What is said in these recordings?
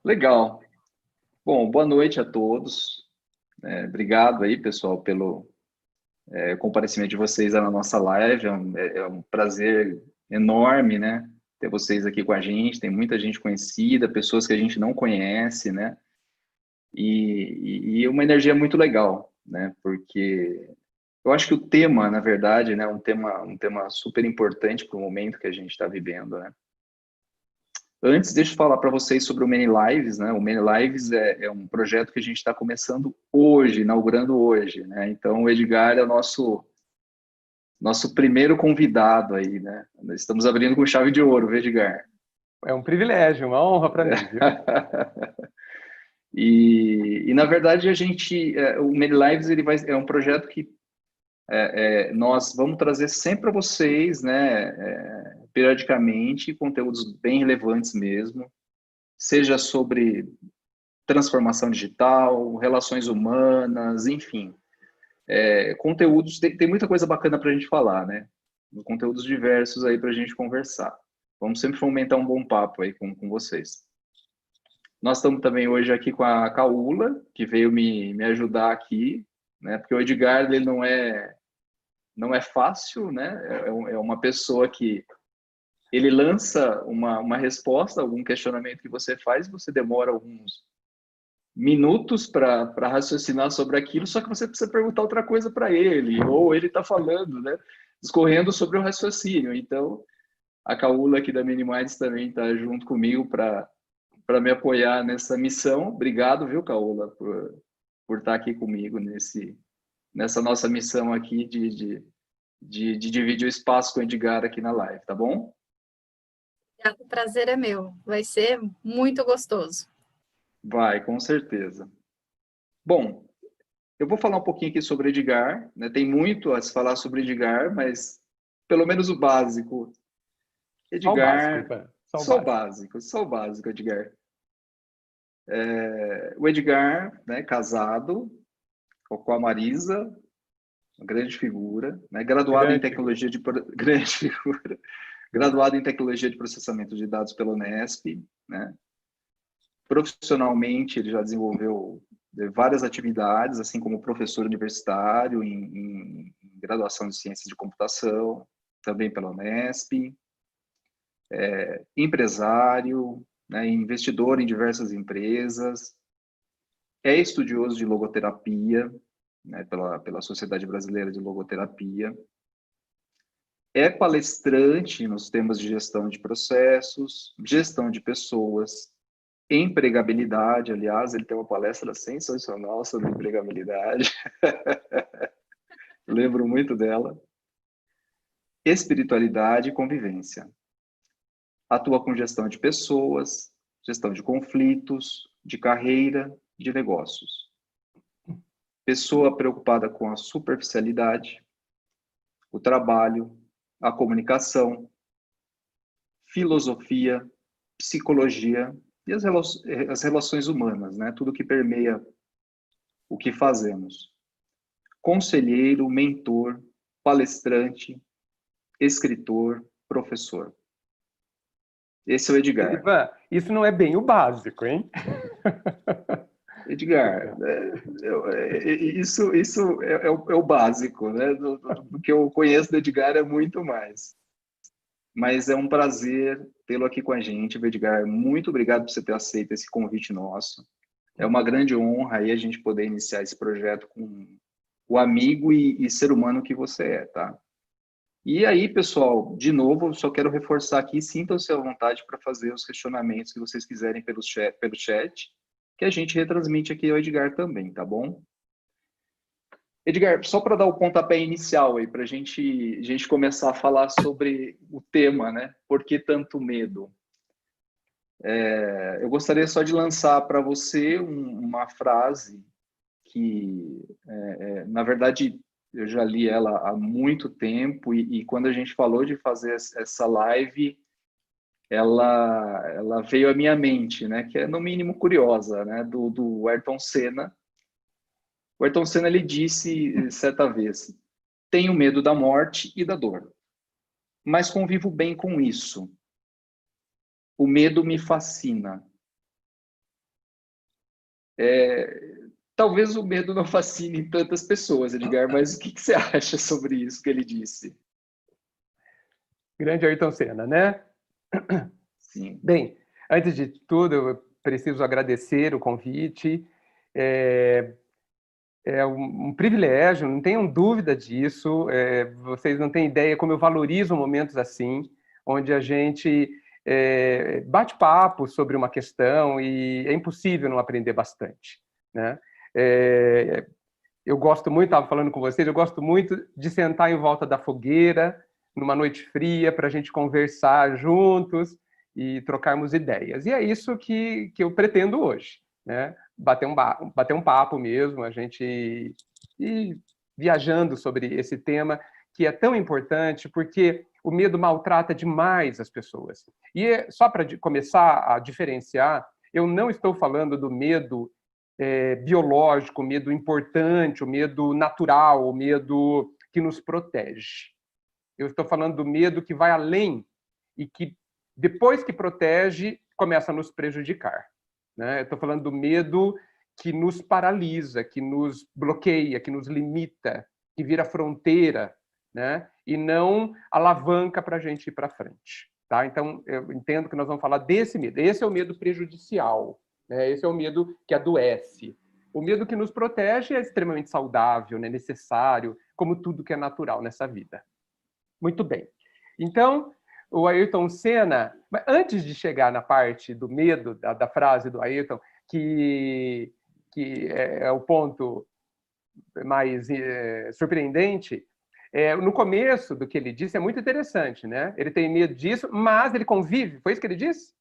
Legal. Bom, boa noite a todos. Obrigado aí, pessoal, pelo comparecimento de vocês na nossa live. É um prazer enorme, né, ter vocês aqui com a gente. Tem muita gente conhecida, pessoas que a gente não conhece, né? E uma energia muito legal, né? Porque eu acho que o tema, na verdade, né, um tema super importante para o momento que a gente está vivendo, né? Antes, deixa eu falar para vocês sobre o Many Lives, né? O Many Lives é um projeto que a gente está começando hoje, inaugurando hoje, né? Então, o Edgar é o nosso primeiro convidado aí, né? Estamos abrindo com chave de ouro, viu, Edgar? É um privilégio, uma honra para mim, viu? E na verdade, o Many Lives é um projeto que nós vamos trazer sempre para vocês, né? Periodicamente, conteúdos bem relevantes mesmo, seja sobre transformação digital, relações humanas, enfim. Conteúdos, tem muita coisa bacana para a gente falar, né? Conteúdos diversos aí para a gente conversar. Vamos sempre fomentar um bom papo aí com vocês. Nós estamos também hoje aqui com a Caula, que veio me ajudar aqui, né? Porque o Edgar, ele não é fácil, né? É uma pessoa que ele lança uma resposta, algum questionamento que você faz, você demora alguns minutos para raciocinar sobre aquilo, só que você precisa perguntar outra coisa para ele, ou ele está falando, né? Discorrendo sobre o raciocínio. Então, a Caula aqui da Miniminds também está junto comigo para me apoiar nessa missão. Obrigado, viu, Caula, por estar aqui comigo nessa nossa missão aqui de dividir o espaço com o Edgar aqui na live, tá bom? O prazer é meu, vai ser muito gostoso. Vai, com certeza. Bom, eu vou falar um pouquinho aqui sobre Edgar, né? Tem muito a se falar sobre Edgar, mas pelo menos o básico. Edgar, só o básico, Edgar. O Edgar, né, casado com a Marisa, uma grande figura, né? Graduado em tecnologia de grande figura, graduado em tecnologia de processamento de dados pela Unesp, né? Profissionalmente, ele já desenvolveu várias atividades, assim como professor universitário em graduação de ciências de computação, também pela Unesp, empresário, né, investidor em diversas empresas, é estudioso de logoterapia, né, pela Sociedade Brasileira de Logoterapia, é palestrante nos temas de gestão de processos, gestão de pessoas, empregabilidade. Aliás, ele tem uma palestra sensacional sobre empregabilidade. Lembro muito dela. Espiritualidade e convivência. Atua com gestão de pessoas, gestão de conflitos, de carreira, de negócios. Pessoa preocupada com a superficialidade, o trabalho, a comunicação, filosofia, psicologia e as relações humanas, né? Tudo que permeia o que fazemos. Conselheiro, mentor, palestrante, escritor, professor. Esse é o Edgar. Ivan, isso não é bem o básico, hein? Edgar, isso é o básico, né? Do que eu conheço do Edgar é muito mais. Mas é um prazer tê-lo aqui com a gente, Edgar. Muito obrigado por você ter aceito esse convite nosso. É uma grande honra aí a gente poder iniciar esse projeto com o amigo e ser humano que você é, tá? E aí, pessoal, de novo, eu só quero reforçar aqui, sintam-se à vontade para fazer os questionamentos que vocês quiserem pelo chat, que a gente retransmite aqui ao Edgar também, tá bom? Edgar, só para dar o pontapé inicial aí, para a gente começar a falar sobre o tema, né? Por que tanto medo? Eu gostaria só de lançar para você uma frase que, na verdade, eu já li ela há muito tempo e quando a gente falou de fazer essa live, ela veio à minha mente, né? Que é, no mínimo, curiosa, né? Do Ayrton Senna. O Ayrton Senna, ele disse certa vez: tenho medo da morte e da dor, mas convivo bem com isso. O medo me fascina. Talvez o medo não fascine tantas pessoas, Edgar, mas o que você acha sobre isso que ele disse? Grande Ayrton Senna, né? Sim. Bem, antes de tudo, eu preciso agradecer o convite. É, é um privilégio, não tenham dúvida disso. Vocês não têm ideia como eu valorizo momentos assim, onde a gente bate papo sobre uma questão e é impossível não aprender bastante, né? É, eu gosto muito, estava falando com vocês, eu gosto muito de sentar em volta da fogueira, numa noite fria, para a gente conversar juntos e trocarmos ideias. E é isso que eu pretendo hoje, né? Bater um papo mesmo, a gente ir viajando sobre esse tema que é tão importante, porque o medo maltrata demais as pessoas. E só para começar a diferenciar, eu não estou falando do medo biológico, o medo importante, o medo natural, o medo que nos protege. Eu estou falando do medo que vai além e que, depois que protege, começa a nos prejudicar, né? Eu estou falando do medo que nos paralisa, que nos bloqueia, que nos limita, que vira fronteira, né? E não alavanca para a gente ir para frente. Tá? Então, eu entendo que nós vamos falar desse medo. Esse é o medo prejudicial, né? Esse é o medo que adoece. O medo que nos protege é extremamente saudável, né? Necessário, como tudo que é natural nessa vida. Muito bem. Então, o Ayrton Senna, mas antes de chegar na parte do medo, da frase do Ayrton, que é o ponto mais surpreendente, no começo do que ele disse é muito interessante, né? Ele tem medo disso, mas ele convive, foi isso que ele disse?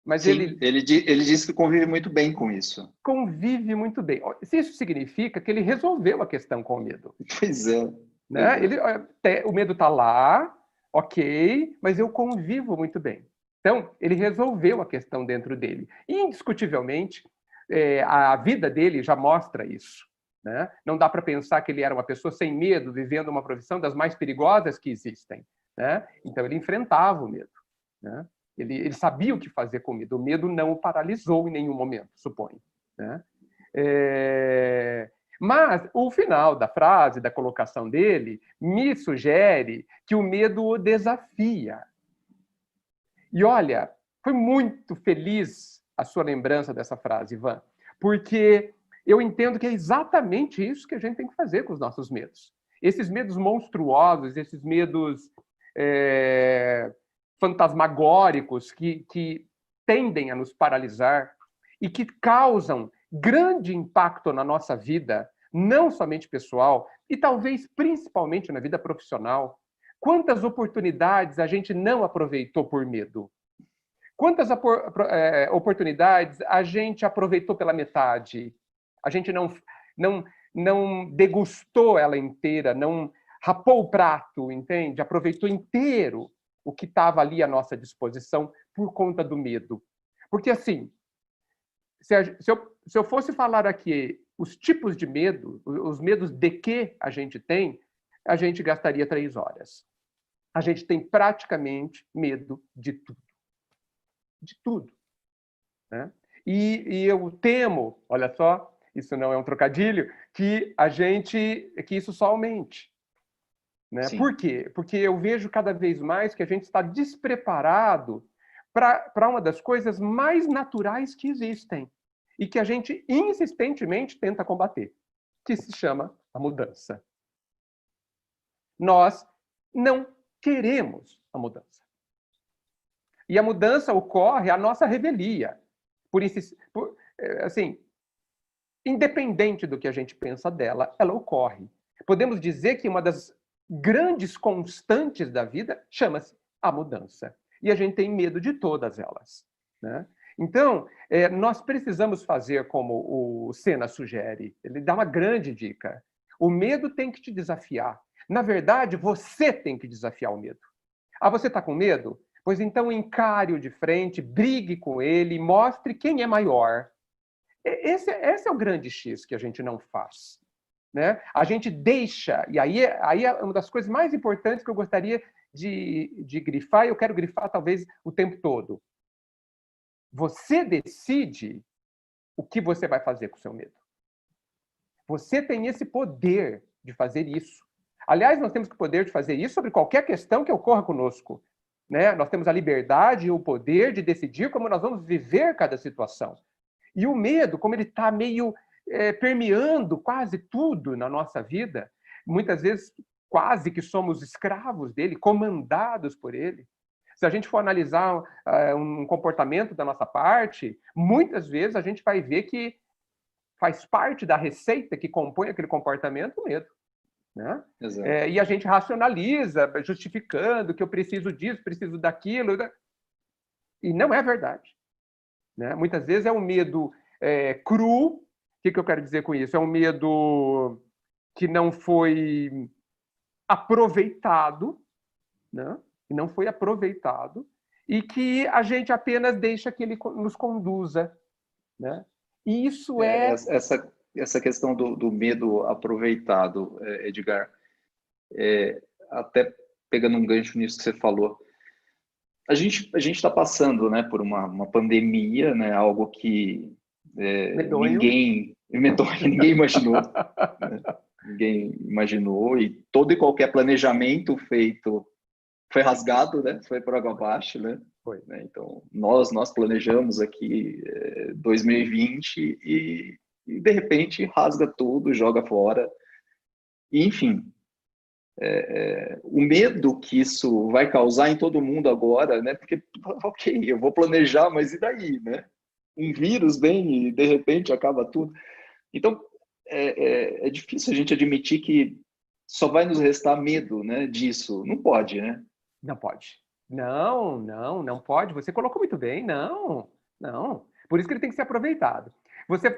Mas Sim, ele ele disse que convive muito bem com isso. convive muito bem. Se isso significa que ele resolveu a questão com o medo. Pois é. Né? O medo está lá, ok, mas eu convivo muito bem. Então, ele resolveu a questão dentro dele. E, indiscutivelmente, a vida dele já mostra isso. Né? Não dá para pensar que ele era uma pessoa sem medo, vivendo uma profissão das mais perigosas que existem. Né? Então, ele enfrentava o medo. Né? Ele sabia o que fazer com o medo. O medo não o paralisou em nenhum momento, suponho. Né? Mas o final da frase, da colocação dele, me sugere que o medo o desafia. E olha, foi muito feliz a sua lembrança dessa frase, Ivan, porque eu entendo que é exatamente isso que a gente tem que fazer com os nossos medos. Esses medos monstruosos, esses medos fantasmagóricos que tendem a nos paralisar e que causam grande impacto na nossa vida, não somente pessoal, e talvez principalmente na vida profissional. Quantas oportunidades a gente não aproveitou por medo? Quantas oportunidades a gente aproveitou pela metade? A gente não degustou ela inteira, não rapou o prato, entende? Aproveitou inteiro o que estava ali à nossa disposição por conta do medo. Porque, assim, se eu fosse falar aqui os tipos de medo, os medos de que a gente tem, a gente gastaria 3 horas. A gente tem praticamente medo de tudo. De tudo. Né? E eu temo, olha só, isso não é um trocadilho, que isso só aumente. Né? Por quê? Porque eu vejo cada vez mais que a gente está despreparado para uma das coisas mais naturais que existem e que a gente insistentemente tenta combater, que se chama a mudança. Nós não queremos a mudança. E a mudança ocorre à nossa revelia. Assim, independente do que a gente pensa dela, ela ocorre. Podemos dizer que uma das grandes constantes da vida chama-se a mudança. E a gente tem medo de todas elas. Né? Então, nós precisamos fazer como o Senna sugere. Ele dá uma grande dica. O medo tem que te desafiar. Na verdade, você tem que desafiar o medo. Ah, você está com medo? Pois então encare-o de frente, brigue com ele, mostre quem é maior. Esse é o grande X que a gente não faz. Né? A gente deixa, e aí é uma das coisas mais importantes que eu gostaria de grifar, e eu quero grifar talvez o tempo todo. Você decide o que você vai fazer com o seu medo. Você tem esse poder de fazer isso. Aliás, nós temos o poder de fazer isso sobre qualquer questão que ocorra conosco. Né? Nós temos a liberdade e o poder de decidir como nós vamos viver cada situação. E o medo, como ele está meio permeando quase tudo na nossa vida, muitas vezes quase que somos escravos dele, comandados por ele. Se a gente for analisar um comportamento da nossa parte, muitas vezes a gente vai ver que faz parte da receita que compõe aquele comportamento o medo. Né? E a gente racionaliza, justificando que eu preciso disso, preciso daquilo. E não é verdade. Né? Muitas vezes é um medo cru. O que eu quero dizer com isso? É um medo que não foi aproveitado, né? Que não foi aproveitado, e que a gente apenas deixa que ele nos conduza. Né? E isso Essa questão do medo aproveitado, Edgar, até pegando um gancho nisso que você falou, a gente está passando, né, por uma pandemia, né, algo que ninguém imaginou. Né? Ninguém imaginou, e todo e qualquer planejamento feito foi rasgado, né? Foi por água abaixo, né? Foi. Então, nós planejamos aqui 2020 e de repente rasga tudo, joga fora. E, enfim, o medo que isso vai causar em todo mundo agora, né? Porque, ok, eu vou planejar, mas e daí, né? Um vírus vem e de repente acaba tudo. Então, é difícil a gente admitir que só vai nos restar medo, né, disso. Não pode, né? Não pode. Não pode. Você colocou muito bem. Não. Por isso que ele tem que ser aproveitado.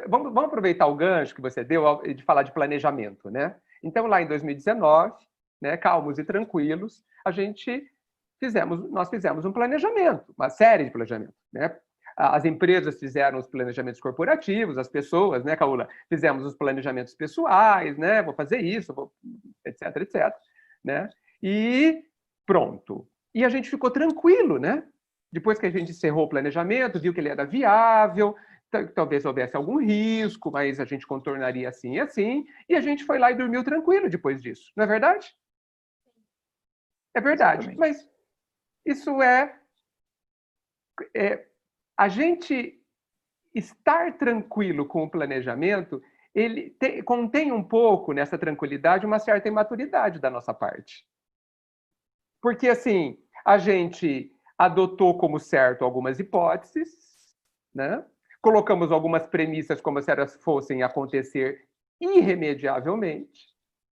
Vamos aproveitar o gancho que você deu de falar de planejamento, né? Então, lá em 2019, né, calmos e tranquilos, nós fizemos um planejamento, uma série de planejamentos, né? As empresas fizeram os planejamentos corporativos, as pessoas, né, Caula, fizemos os planejamentos pessoais, né? Vou fazer isso, etc, né? E pronto. E a gente ficou tranquilo, né? Depois que a gente encerrou o planejamento, viu que ele era viável, talvez houvesse algum risco, mas a gente contornaria assim e assim, e a gente foi lá e dormiu tranquilo depois disso. Não é verdade? É verdade. Exatamente. Mas isso a gente estar tranquilo com o planejamento, ele contém um pouco nessa tranquilidade uma certa imaturidade da nossa parte. Porque, assim, a gente adotou como certo algumas hipóteses, né? Colocamos algumas premissas como se elas fossem acontecer irremediavelmente,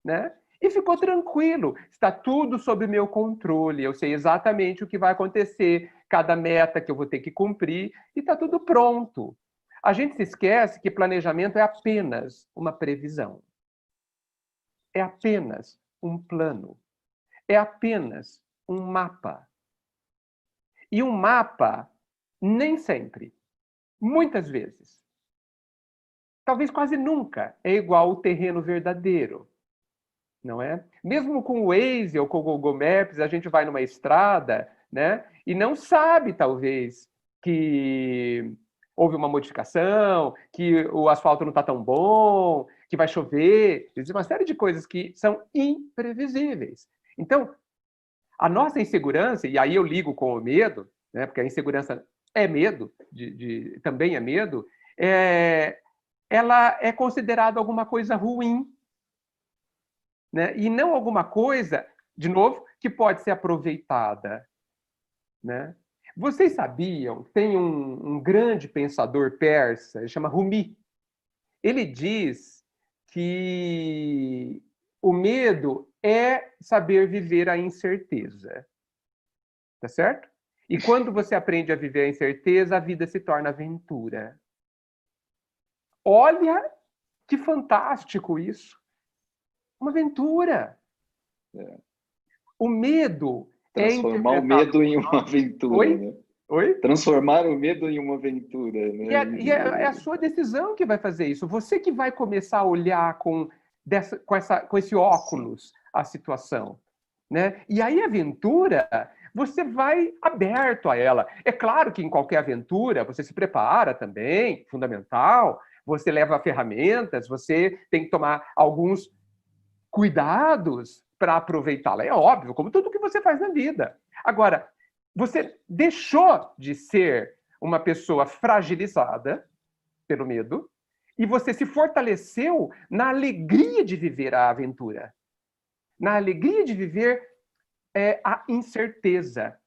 né? E ficou tranquilo, está tudo sob meu controle, eu sei exatamente o que vai acontecer, cada meta que eu vou ter que cumprir, e está tudo pronto. A gente se esquece que planejamento é apenas uma previsão. É apenas um plano. É apenas um mapa. E um mapa, nem sempre, muitas vezes, talvez quase nunca, é igual ao terreno verdadeiro. Não é? Mesmo com o Waze ou com o Google Maps, a gente vai numa estrada, né, e não sabe, talvez, que houve uma modificação, que o asfalto não está tão bom, que vai chover. Existe uma série de coisas que são imprevisíveis. Então, a nossa insegurança, e aí eu ligo com o medo, né, porque a insegurança é medo, também é medo, ela é considerada alguma coisa ruim, né? E não alguma coisa, de novo, que pode ser aproveitada. Né? Vocês sabiam, tem um grande pensador persa, ele chama Rumi. Ele diz que o medo é saber viver a incerteza. Tá certo? E quando você aprende a viver a incerteza, a vida se torna aventura. Olha que fantástico isso! Uma aventura. O medo transformar o medo em uma aventura. Oi? Né? Oi? Transformar o medo em uma aventura. Né? E é a sua decisão que vai fazer isso. Você que vai começar a olhar com esse óculos a situação. Né? E aí a aventura você vai aberto a ela. É claro que em qualquer aventura você se prepara também, fundamental, você leva ferramentas, você tem que tomar alguns cuidados para aproveitá-la. É óbvio, como tudo que você faz na vida. Agora, você deixou de ser uma pessoa fragilizada pelo medo e você se fortaleceu na alegria de viver a aventura, na alegria de viver a incerteza.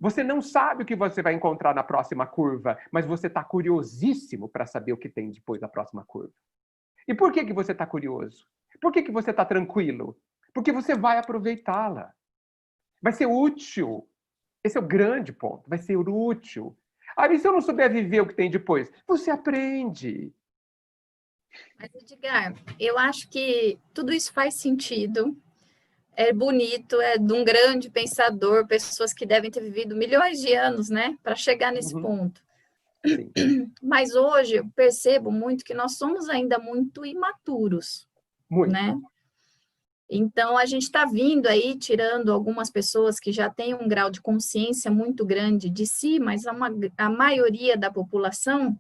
Você não sabe o que você vai encontrar na próxima curva, mas você está curiosíssimo para saber o que tem depois da próxima curva. E por que você está curioso? Por que você está tranquilo? Porque você vai aproveitá-la. Vai ser útil. Esse é o grande ponto. Vai ser útil. Aí, se eu não souber viver o que tem depois, você aprende. Mas, Edgar, eu acho que tudo isso faz sentido. É bonito, é de um grande pensador, pessoas que devem ter vivido milhões de anos, né, para chegar nesse ponto. Sim. Mas hoje eu percebo muito que nós somos ainda muito imaturos, muito, né? Então a gente está vindo aí tirando algumas pessoas que já têm um grau de consciência muito grande de si, mas a maioria da população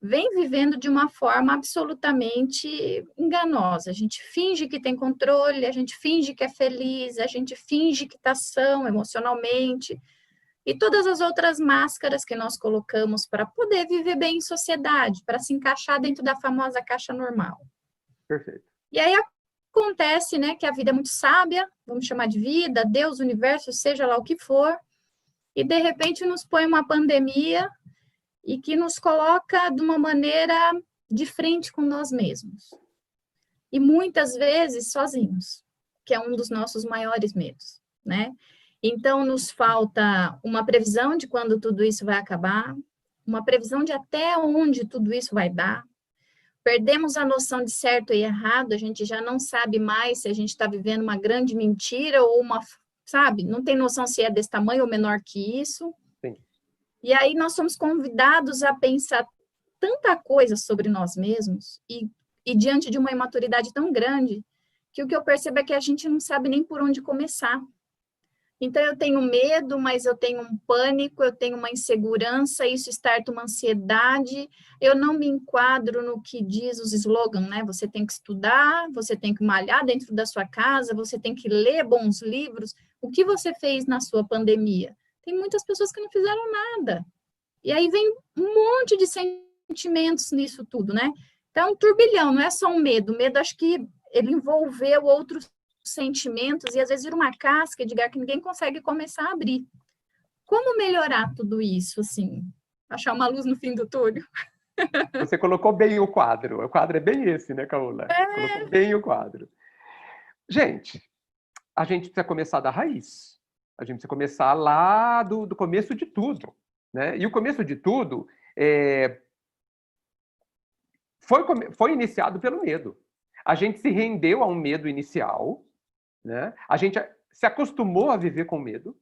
vem vivendo de uma forma absolutamente enganosa. A gente finge que tem controle, a gente finge que é feliz, a gente finge que está são emocionalmente, e todas as outras máscaras que nós colocamos para poder viver bem em sociedade, para se encaixar dentro da famosa caixa normal. Perfeito. E aí acontece, né, que a vida é muito sábia, vamos chamar de vida, Deus, universo, seja lá o que for, e de repente nos põe uma pandemia e que nos coloca de uma maneira de frente com nós mesmos. E muitas vezes sozinhos, que é um dos nossos maiores medos, né? Então, nos falta uma previsão de quando tudo isso vai acabar, uma previsão de até onde tudo isso vai dar. Perdemos a noção de certo e errado, a gente já não sabe mais se a gente está vivendo uma grande mentira ou uma, sabe? Não tem noção se é desse tamanho ou menor que isso. Sim. E aí nós somos convidados a pensar tanta coisa sobre nós mesmos e diante de uma imaturidade tão grande que o que eu percebo é que a gente não sabe nem por onde começar. Então, eu tenho medo, mas eu tenho um pânico, eu tenho uma insegurança, isso starta uma ansiedade, eu não me enquadro no que diz os slogans, né? Você tem que estudar, você tem que malhar dentro da sua casa, você tem que ler bons livros. O que você fez na sua pandemia? Tem muitas pessoas que não fizeram nada. E aí vem um monte de sentimentos nisso tudo, né? Então, é um turbilhão, não é só um medo. O medo, acho que ele envolveu outros sentimentos e às vezes vira uma casca, Edgar, que ninguém consegue começar a abrir. Como melhorar tudo isso, assim? Achar uma luz no fim do túnel? Você colocou bem o quadro. O quadro é bem esse, né, Caola? Colocou bem o quadro. Gente, a gente precisa começar da raiz. A gente precisa começar lá do começo de tudo, né? E o começo de tudo foi iniciado pelo medo. A gente se rendeu a um medo inicial, né? A gente se acostumou a viver com medo,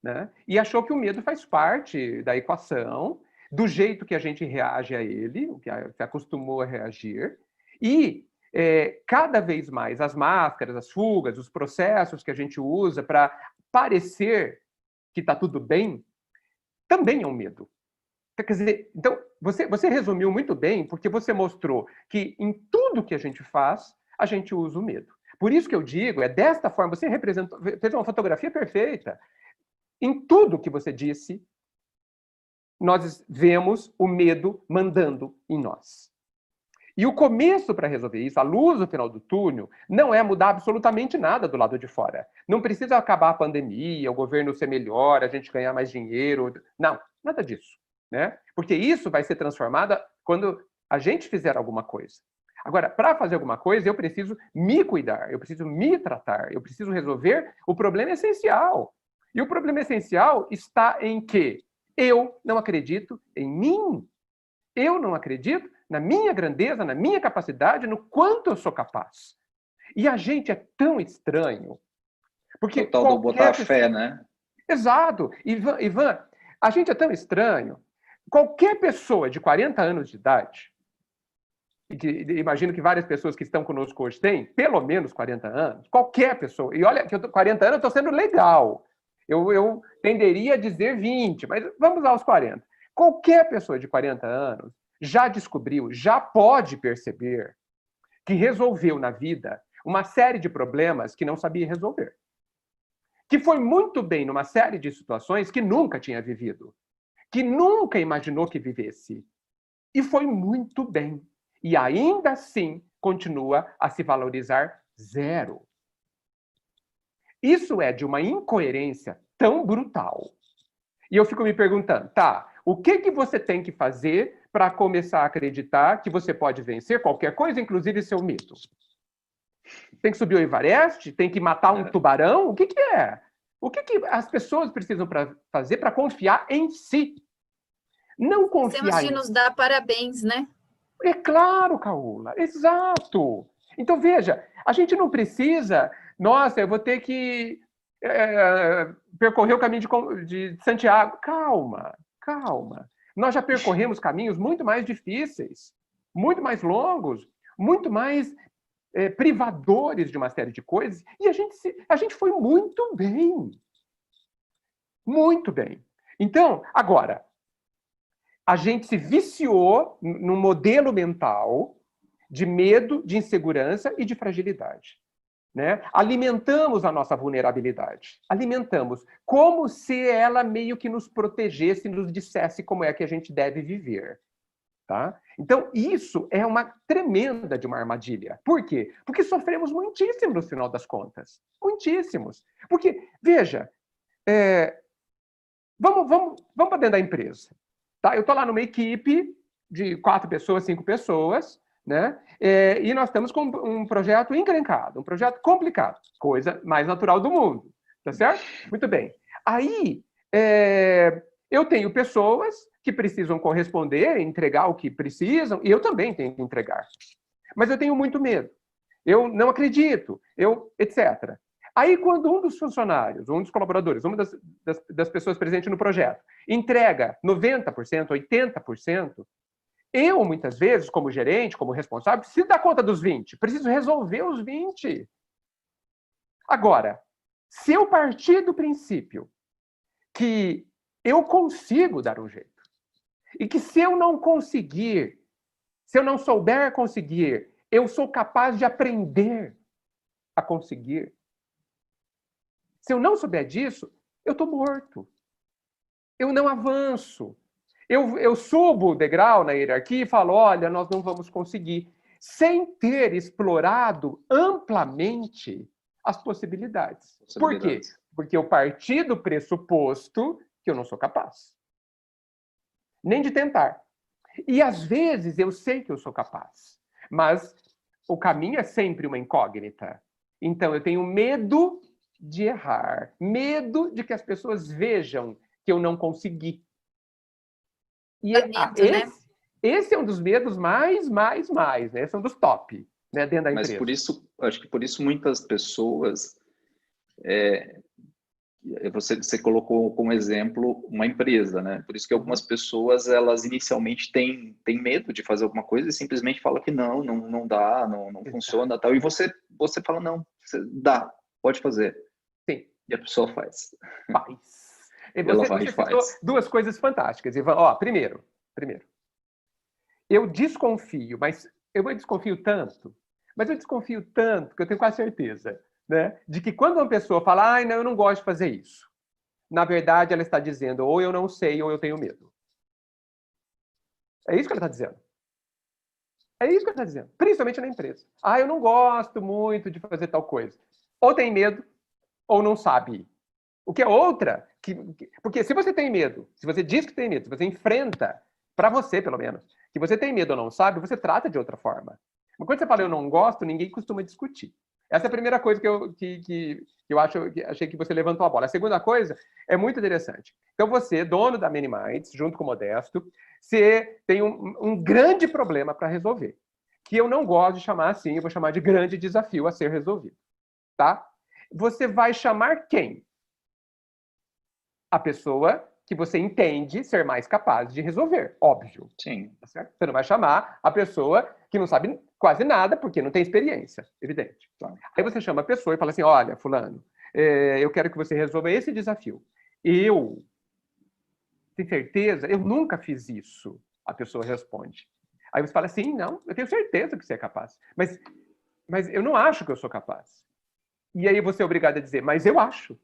né? E achou que o medo faz parte da equação, do jeito que a gente reage a ele, o que se acostumou a reagir. E cada vez mais as máscaras, as fugas, os processos que a gente usa para parecer que está tudo bem, também é um medo. Quer dizer, então, você resumiu muito bem, porque você mostrou que em tudo que a gente faz, a gente usa o medo. Por isso que eu digo, é desta forma, você fez uma fotografia perfeita. Em tudo que você disse, nós vemos o medo mandando em nós. E o começo para resolver isso, a luz no final do túnel, não é mudar absolutamente nada do lado de fora. Não precisa acabar a pandemia, o governo ser melhor, a gente ganhar mais dinheiro. Não, nada disso, né? Porque isso vai ser transformado quando a gente fizer alguma coisa. Agora, para fazer alguma coisa, eu preciso me cuidar, eu preciso me tratar, eu preciso resolver o problema essencial. E o problema essencial está em que eu não acredito em mim. Eu não acredito na minha grandeza, na minha capacidade, no quanto eu sou capaz. E a gente é tão estranho. Porque o tal do botar fé, né? Exato. Ivan, a gente é tão estranho. Qualquer pessoa de 40 anos de idade, imagino que várias pessoas que estão conosco hoje têm pelo menos 40 anos, qualquer pessoa, e olha que eu tô 40 anos eu estou sendo legal, Eu tenderia a dizer 20, mas vamos aos 40. Qualquer pessoa de 40 anos já descobriu, já pode perceber que resolveu na vida uma série de problemas que não sabia resolver. Que foi muito bem numa série de situações que nunca tinha vivido, que nunca imaginou que vivesse. E foi muito bem. E ainda assim continua a se valorizar zero. Isso é de uma incoerência tão brutal. E eu fico me perguntando, tá, o que você tem que fazer para começar a acreditar que você pode vencer qualquer coisa, inclusive seu mito? Tem que subir o Everest? Tem que matar um tubarão? O que é? O que as pessoas precisam fazer para confiar em si? Não confiar Temos de nos dar parabéns, né? É claro, Caula, exato. Então, veja, a gente não precisa, nossa, eu vou ter que percorrer o caminho de Santiago. Calma, calma. Nós já percorremos caminhos muito mais difíceis, muito mais longos, muito mais privadores de uma série de coisas, e a gente foi muito bem. Muito bem. Então, agora, a gente se viciou num modelo mental de medo, de insegurança e de fragilidade. Né? Alimentamos a nossa vulnerabilidade. Alimentamos. Como se ela meio que nos protegesse, nos dissesse como é que a gente deve viver. Tá? Então, isso é uma tremenda de uma armadilha. Por quê? Porque sofremos muitíssimo no final das contas. Muitíssimos. Porque, veja, vamos para dentro da empresa. Tá? Eu estou lá numa equipe de 4 pessoas, 5 pessoas, né? E nós estamos com um projeto encrencado, um projeto complicado, coisa mais natural do mundo, tá certo? Muito bem. Aí, eu tenho pessoas que precisam corresponder, entregar o que precisam, e eu também tenho que entregar. Mas eu tenho muito medo. Eu não acredito, etc. Aí, quando um dos funcionários, um dos colaboradores, uma das pessoas presentes no projeto, entrega 90%, 80%, eu, muitas vezes, como gerente, como responsável, preciso dar conta dos 20%, preciso resolver os 20%. Agora, se eu partir do princípio que eu consigo dar um jeito, e que se eu não conseguir, se eu não souber conseguir, eu sou capaz de aprender a conseguir. Se eu não souber disso, eu estou morto. Eu não avanço. Eu subo o degrau na hierarquia e falo, olha, nós não vamos conseguir, sem ter explorado amplamente as possibilidades. Por quê? Porque eu parti do pressuposto que eu não sou capaz. Nem de tentar. E às vezes eu sei que eu sou capaz, mas o caminho é sempre uma incógnita. Então eu tenho medo de errar, medo de que as pessoas vejam que eu não consegui. E esse é um dos medos mais, né? Esse é um dos top, né, dentro da empresa. Mas por isso, acho que por isso muitas pessoas, você colocou como exemplo uma empresa, né? Por isso que algumas pessoas, elas inicialmente têm medo de fazer alguma coisa e simplesmente falam que não dá, não funciona, tal. E você fala, não, dá, pode fazer. Sim. E a pessoa faz. Faz. E você faz. Duas coisas fantásticas, Ivan. Ó, primeiro, eu desconfio, mas eu desconfio tanto que eu tenho quase certeza, né, de que quando uma pessoa fala, não, eu não gosto de fazer isso, na verdade ela está dizendo, ou eu não sei, ou eu tenho medo. É isso que ela está dizendo. É isso que ela está dizendo, principalmente na empresa. Eu não gosto muito de fazer tal coisa. Ou tem medo, ou não sabe. O que é outra, porque se você tem medo, se você diz que tem medo, se você enfrenta, para você pelo menos, que você tem medo ou não sabe, você trata de outra forma. Mas quando você fala eu não gosto, ninguém costuma discutir. Essa é a primeira coisa que eu achei que você levantou a bola. A segunda coisa é muito interessante. Então você, dono da Many Minds, junto com o Modesto, você tem um grande problema para resolver, que eu não gosto de chamar assim, eu vou chamar de grande desafio a ser resolvido. Tá? Você vai chamar quem? A pessoa que você entende ser mais capaz de resolver, óbvio. Sim. Tá certo? Você não vai chamar a pessoa que não sabe quase nada, porque não tem experiência, evidente. Aí você chama a pessoa e fala assim, olha, fulano, eu quero que você resolva esse desafio. Eu, tem certeza? Eu nunca fiz isso. A pessoa responde. Aí você fala assim, não, eu tenho certeza que você é capaz. Mas eu não acho que eu sou capaz. E aí você é obrigado a dizer, mas eu acho.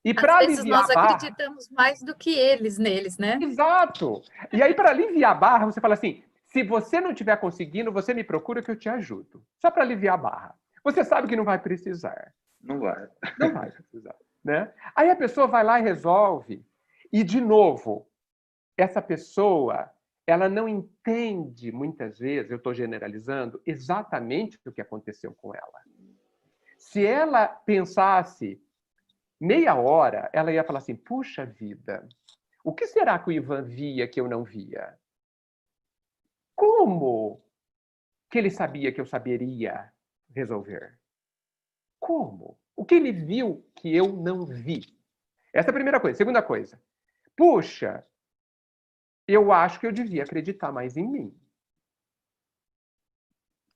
E para Às vezes aliviar nós a barra... acreditamos mais do que eles neles, né? Exato! E aí, para aliviar a barra, você fala assim, se você não estiver conseguindo, você me procura que eu te ajudo. Só para aliviar a barra. Você sabe que não vai precisar. Não vai. Não vai precisar. Né? Aí a pessoa vai lá e resolve. E, de novo, essa pessoa, ela não entende, muitas vezes, eu estou generalizando, exatamente o que aconteceu com ela. Se ela pensasse meia hora, ela ia falar assim, puxa vida, o que será que o Ivan via que eu não via? Como que ele sabia que eu saberia resolver? Como? O que ele viu que eu não vi? Essa é a primeira coisa. Segunda coisa, puxa, eu acho que eu devia acreditar mais em mim.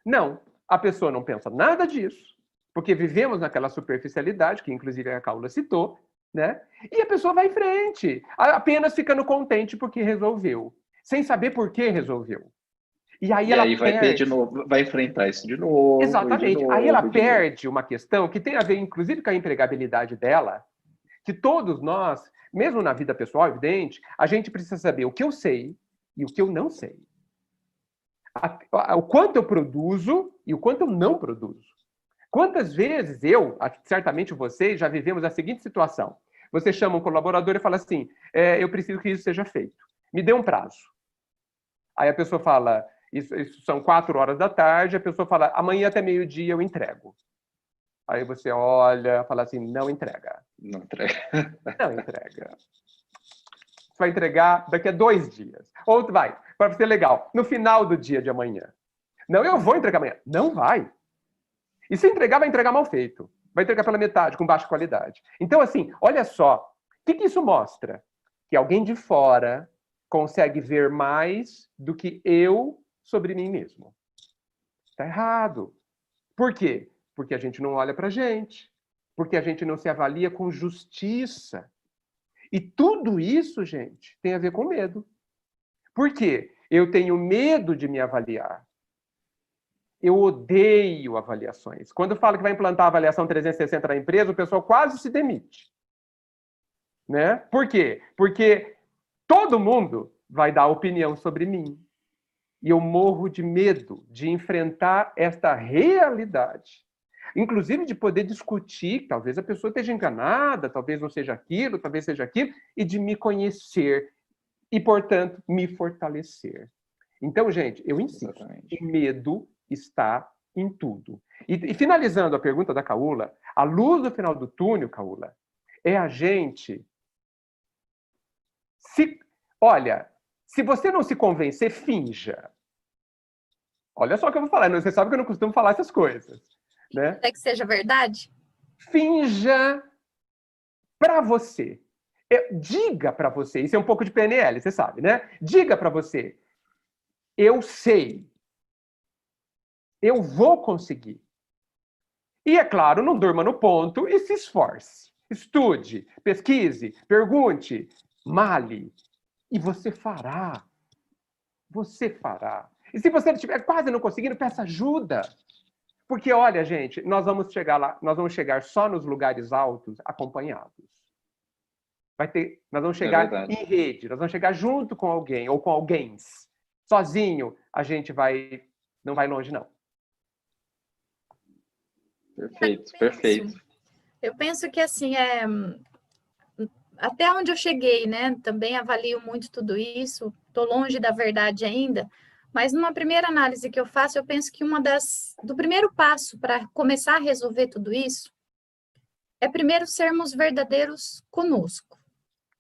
Não, a pessoa não pensa nada disso, porque vivemos naquela superficialidade, que inclusive a Caula citou, né? E a pessoa vai em frente, apenas ficando contente porque resolveu, sem saber por que resolveu. E aí ela vai ter perde... de novo, vai enfrentar isso de novo. Exatamente. De novo, aí ela perde uma questão que tem a ver, inclusive, com a empregabilidade dela, que todos nós, mesmo na vida pessoal, evidente, a gente precisa saber o que eu sei e o que eu não sei. O quanto eu produzo e o quanto eu não produzo. Quantas vezes eu, certamente vocês, já vivemos a seguinte situação. Você chama um colaborador e fala assim, eu preciso que isso seja feito. Me dê um prazo. Aí a pessoa fala, isso são 4 horas da tarde, a pessoa fala, amanhã até meio-dia eu entrego. Aí você olha, fala assim, não entrega. Não entrega. Não entrega. Você vai entregar daqui a 2 dias. Ou vai, para ser legal, no final do dia de amanhã. Não, eu vou entregar amanhã. Não vai. E se entregar, vai entregar mal feito. Vai entregar pela metade, com baixa qualidade. Então, assim, olha só. O que isso mostra? Que alguém de fora consegue ver mais do que eu sobre mim mesmo. Está errado. Por quê? Porque a gente não olha para a gente. Porque a gente não se avalia com justiça. E tudo isso, gente, tem a ver com medo. Por quê? Eu tenho medo de me avaliar. Eu odeio avaliações. Quando falo que vai implantar a avaliação 360 na empresa, o pessoal quase se demite. Né? Por quê? Porque todo mundo vai dar opinião sobre mim. E eu morro de medo de enfrentar esta realidade. Inclusive de poder discutir, talvez a pessoa esteja enganada, talvez não seja aquilo, talvez seja aquilo, e de me conhecer e, portanto, me fortalecer. Então, gente, eu insisto, Exatamente. o medo está em tudo. E finalizando a pergunta da Caula, a luz no final do túnel, Caula, é a gente... Olha, se você não se convencer, finja. Olha só o que eu vou falar, você sabe que eu não costumo falar essas coisas. Né? Até que seja verdade? Finja para você. Diga para você, isso é um pouco de PNL, você sabe, né? Diga para você, eu sei, eu vou conseguir. E, é claro, não durma no ponto e se esforce. Estude, pesquise, pergunte, male. E você fará. Você fará. E se você estiver quase não conseguindo, peça ajuda. Porque, olha, gente, nós vamos chegar lá, nós vamos chegar só nos lugares altos acompanhados. Nós vamos chegar em rede, nós vamos chegar junto com alguém ou com alguém. Sozinho, a gente não vai longe, não. Perfeito, perfeito. Eu penso que, assim, até onde eu cheguei, né? Também avalio muito tudo isso, estou longe da verdade ainda, mas numa primeira análise que eu faço, eu penso que do primeiro passo para começar a resolver tudo isso é primeiro sermos verdadeiros conosco,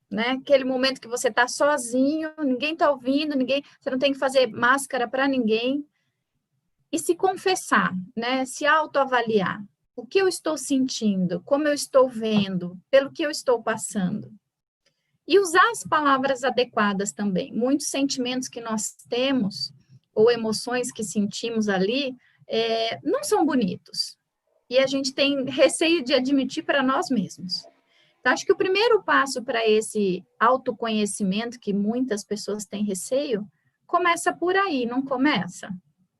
né? Aquele momento que você está sozinho, ninguém está ouvindo, você não tem que fazer máscara para ninguém, e se confessar, né? Se autoavaliar. O que eu estou sentindo, como eu estou vendo, pelo que eu estou passando. E usar as palavras adequadas também. Muitos sentimentos que nós temos, ou emoções que sentimos ali, não são bonitos. e a gente tem receio de admitir para nós mesmos. Então, acho que o primeiro passo para esse autoconhecimento, que muitas pessoas têm receio, começa por aí, não começa?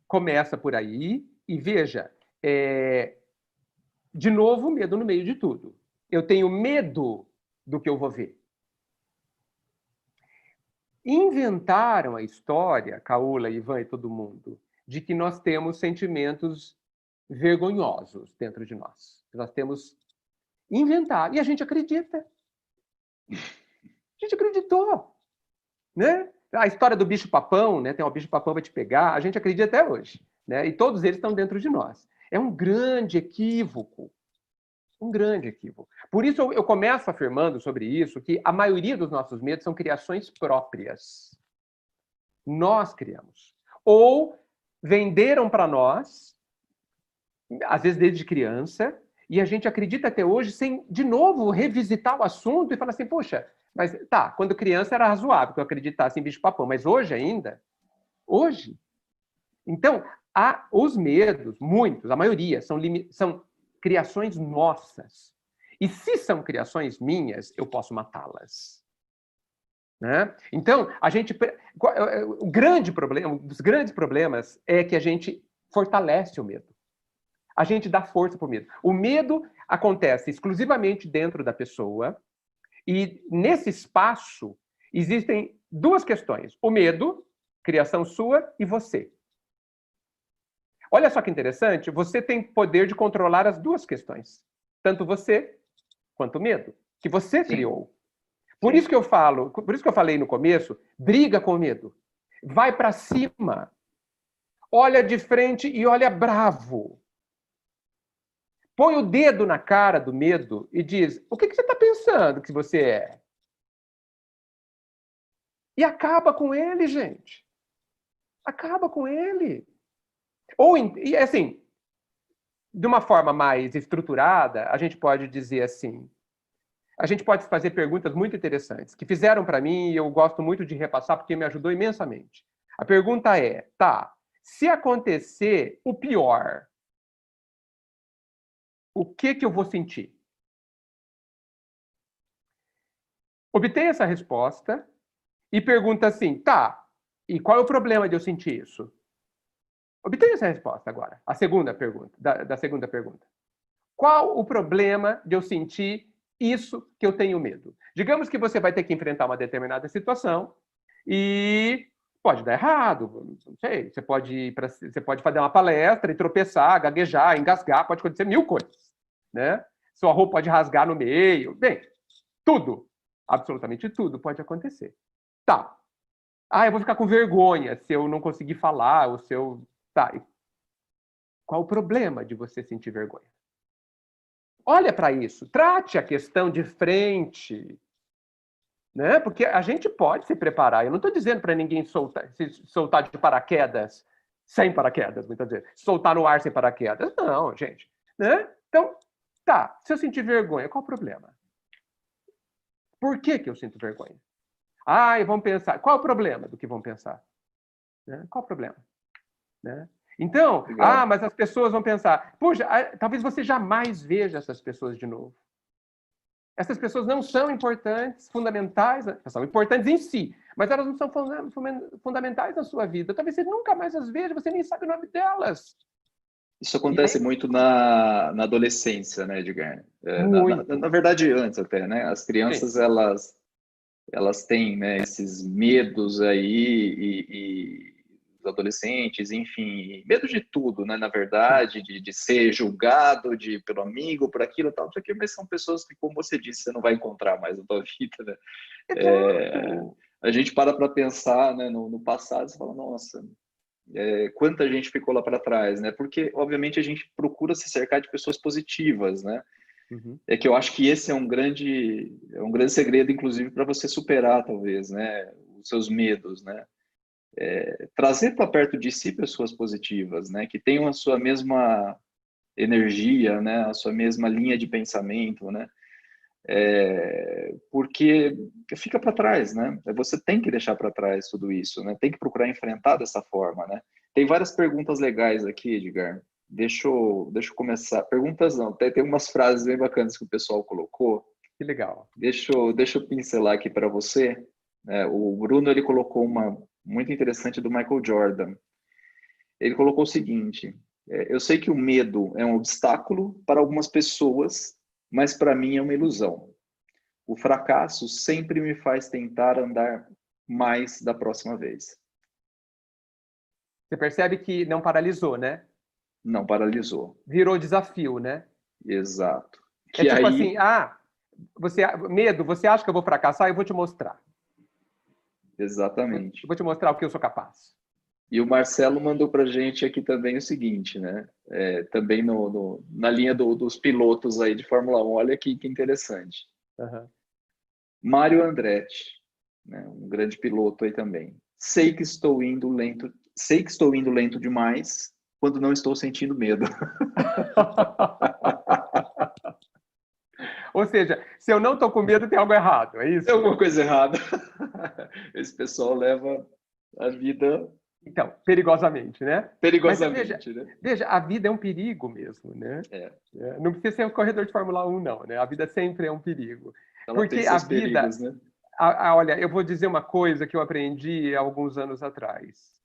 Começa por aí e veja, de novo, medo no meio de tudo. Eu tenho medo do que eu vou ver. Inventaram a história, Caola, Ivan e todo mundo, de que nós temos sentimentos vergonhosos dentro de nós. Nós temos inventado, e a gente acredita. A gente acreditou, né? A história do bicho-papão, né? Tem o bicho-papão vai te pegar, a gente acredita até hoje, né? E todos eles estão dentro de nós. É um grande equívoco. Um grande equívoco. Por isso eu começo afirmando sobre isso, que a maioria dos nossos medos são criações próprias. Nós criamos. Ou venderam para nós, às vezes desde criança, e a gente acredita até hoje sem, de novo, revisitar o assunto e falar assim, poxa, mas tá, quando criança era razoável que eu acreditasse em bicho-papão, mas hoje ainda, hoje. Então, os medos, muitos, a maioria, são criações nossas. E se são criações minhas, eu posso matá-las. Né? Então, o grande problema, um dos grandes problemas é que a gente fortalece o medo. A gente dá força para o medo. O medo acontece exclusivamente dentro da pessoa e nesse espaço existem duas questões. O medo, criação sua, e você. Olha só que interessante, você tem poder de controlar as duas questões. Tanto você quanto o medo, que você criou. Por isso que eu falei no começo, briga com o medo. Vai para cima. Olha de frente e olha bravo. Põe o dedo na cara do medo e diz, o que você está pensando que você é? E acaba com ele, gente. Acaba com ele. E assim, de uma forma mais estruturada, a gente pode dizer assim, a gente pode fazer perguntas muito interessantes, que fizeram para mim e eu gosto muito de repassar porque me ajudou imensamente. A pergunta é, se acontecer o pior, o que eu vou sentir? Obtenha essa resposta e pergunta assim, e qual é o problema de eu sentir isso? Obtenha essa resposta agora, a segunda pergunta, da segunda pergunta. Qual o problema de eu sentir isso que eu tenho medo? Digamos que você vai ter que enfrentar uma determinada situação e pode dar errado, não sei, você pode fazer uma palestra e tropeçar, gaguejar, engasgar, pode acontecer 1000 coisas, né? Sua roupa pode rasgar no meio, bem, tudo, absolutamente tudo pode acontecer. Eu vou ficar com vergonha se eu não conseguir falar, ou se eu... Qual o problema de você sentir vergonha? Olha para isso, trate a questão de frente, né? Porque a gente pode se preparar. Eu não estou dizendo para ninguém se soltar de paraquedas, sem paraquedas, muitas vezes. Soltar no ar sem paraquedas. Não, gente. Né? Então, se eu sentir vergonha, qual o problema? Por que eu sinto vergonha? E vão pensar. Qual o problema do que vão pensar? Né? Qual o problema? Né? Então, mas as pessoas vão pensar, puxa, talvez você jamais veja essas pessoas de novo. Essas pessoas não são importantes, fundamentais, são importantes em si, mas elas não são fundamentais na sua vida. Talvez você nunca mais as veja, você nem sabe o nome delas. Isso acontece muito na adolescência, né, Edgar? Na verdade, antes até, né? As crianças, elas têm, né, esses medos aí e os adolescentes, enfim, medo de tudo, né, na verdade, de ser julgado pelo amigo, por aquilo, tal, isso aqui, mas são pessoas que, como você disse, você não vai encontrar mais na tua vida, né? A gente para pensar, né, no passado, você fala, nossa, quanta gente ficou lá para trás, né? Porque, obviamente, a gente procura se cercar de pessoas positivas, né? Uhum. É que eu acho que esse é um grande segredo, inclusive, para você superar, talvez, né, os seus medos, né? Trazer para perto de si pessoas positivas, né, que tenham a sua mesma energia, né, a sua mesma linha de pensamento, né? Porque fica para trás, né? Você tem que deixar para trás tudo isso, né? Tem que procurar enfrentar dessa forma, né? Tem várias perguntas legais aqui, Edgar. deixa eu começar. Perguntas não, tem umas frases bem bacanas que o pessoal colocou. Que legal. Deixa eu pincelar aqui para você. O Bruno, ele colocou uma muito interessante do Michael Jordan. Ele colocou o seguinte: eu sei que o medo é um obstáculo para algumas pessoas, mas para mim é uma ilusão. O fracasso sempre me faz tentar andar mais da próxima vez. Você percebe que não paralisou, né? Não paralisou. Virou desafio, né? Exato. É tipo assim, medo, você acha que eu vou fracassar? Eu vou te mostrar. Exatamente. Eu vou te mostrar o que eu sou capaz. E o Marcelo mandou para a gente aqui também o seguinte, né? Também na linha dos pilotos aí de Fórmula 1, olha que interessante. Uhum. Mário Andretti, né? Um grande piloto aí também. Sei que estou indo lento demais quando não estou sentindo medo. Ou seja, se eu não estou com medo, tem algo errado, é isso? Tem alguma coisa errada. Esse pessoal leva a vida... Então, perigosamente, né? Perigosamente, Mas veja, a vida é um perigo mesmo, né? Não precisa ser um corredor de Fórmula 1, não, né? A vida sempre é um perigo. Ela porque tem seus perigos, né? Olha, eu vou dizer uma coisa que eu aprendi há alguns anos atrás.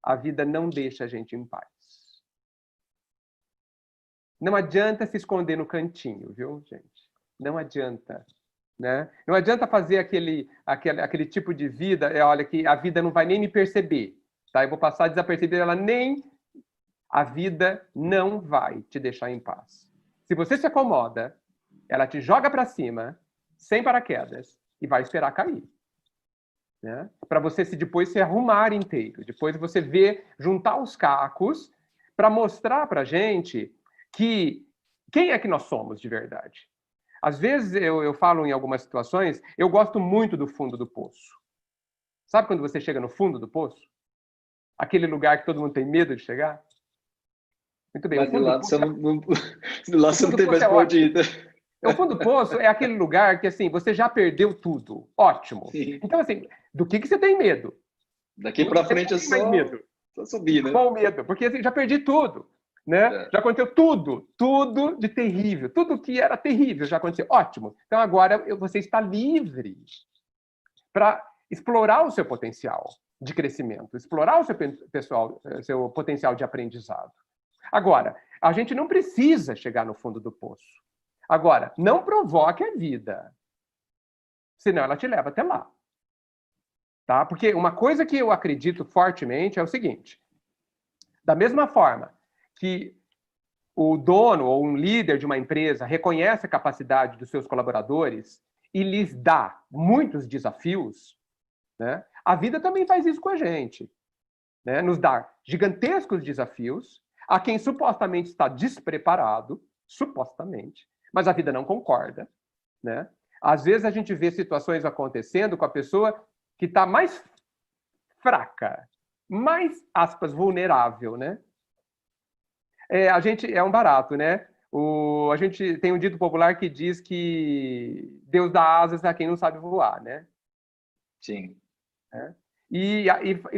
A vida não deixa a gente em paz. Não adianta se esconder no cantinho, viu, gente? Não adianta. Né? Não adianta fazer aquele tipo de vida, olha, que a vida não vai nem me perceber. Tá? Eu vou passar desapercebida, a vida não vai te deixar em paz. Se você se acomoda, ela te joga para cima, sem paraquedas, e vai esperar cair. Né? Para você depois se arrumar inteiro. Depois você juntar os cacos para mostrar para a gente quem é que nós somos de verdade. Às vezes eu falo em algumas situações, eu gosto muito do fundo do poço. Sabe quando você chega no fundo do poço? Aquele lugar que todo mundo tem medo de chegar? Muito bem. Mas de lá você não tem mais pra onde ir. O fundo do poço é aquele lugar que, assim, você já perdeu tudo. Ótimo. Sim. Então, assim, do que você tem medo? Daqui para frente é só subir, né? Bom medo, porque assim, já perdi tudo. Né? Já aconteceu tudo de terrível. Tudo que era terrível já aconteceu. Ótimo. Então, agora você está livre para explorar o seu potencial de crescimento, explorar o seu potencial de aprendizado. Agora, a gente não precisa chegar no fundo do poço. Agora, não provoque a vida, senão ela te leva até lá. Tá? Porque uma coisa que eu acredito fortemente é o seguinte: da mesma forma que o dono ou um líder de uma empresa reconhece a capacidade dos seus colaboradores e lhes dá muitos desafios, né? A vida também faz isso com a gente, né? Nos dá gigantescos desafios a quem supostamente está despreparado, supostamente, mas a vida não concorda, né? Às vezes a gente vê situações acontecendo com a pessoa que está mais fraca, mais, aspas, vulnerável, né? A gente é um barato, né? A gente tem um dito popular que diz que Deus dá asas a quem não sabe voar, né? Sim. E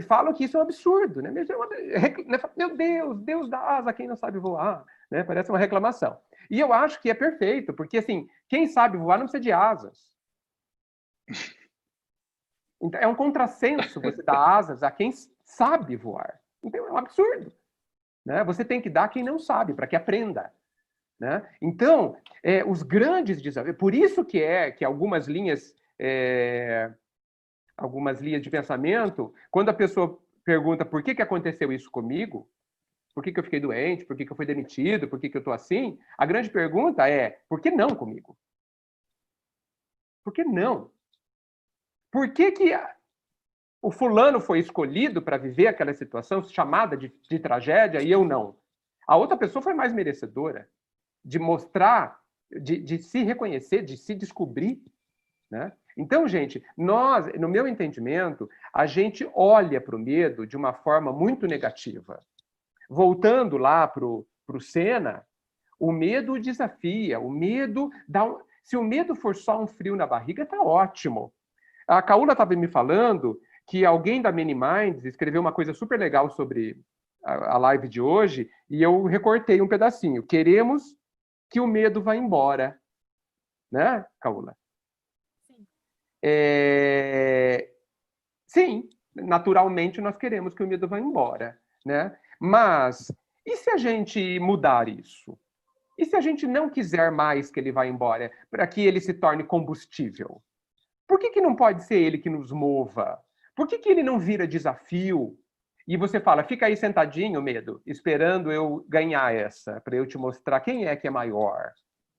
falam que isso é um absurdo, né? Meu Deus, Deus dá asa a quem não sabe voar, né? Parece uma reclamação. E eu acho que é perfeito, porque assim, quem sabe voar não precisa de asas. Então, é um contrassenso você dar asas a quem sabe voar. Então é um absurdo. Né? Você tem que dar a quem não sabe, para que aprenda. Né? Então, os grandes desafios... Por isso que algumas linhas de pensamento, quando a pessoa pergunta por que aconteceu isso comigo, por que eu fiquei doente, por que eu fui demitido, por que eu estou assim, a grande pergunta é, por que não comigo? Por que não? Por que o fulano foi escolhido para viver aquela situação chamada de tragédia e eu não? A outra pessoa foi mais merecedora de mostrar, de se reconhecer, de se descobrir. Né? Então, gente, nós, no meu entendimento, a gente olha para o medo de uma forma muito negativa. Voltando lá para o Senna, o medo desafia, o medo dá se o medo for só um frio na barriga, está ótimo. A Caula estava me falando que alguém da Many Minds escreveu uma coisa super legal sobre a live de hoje e eu recortei um pedacinho. Queremos que o medo vá embora. Né, Caula? Sim. Sim, naturalmente nós queremos que o medo vá embora. Né? Mas, e se a gente mudar isso? E se a gente não quiser mais que ele vá embora, para que ele se torne combustível? Por que não pode ser ele que nos mova? Por que ele não vira desafio? E você fala, fica aí sentadinho, medo, esperando eu ganhar essa, para eu te mostrar quem é que é maior.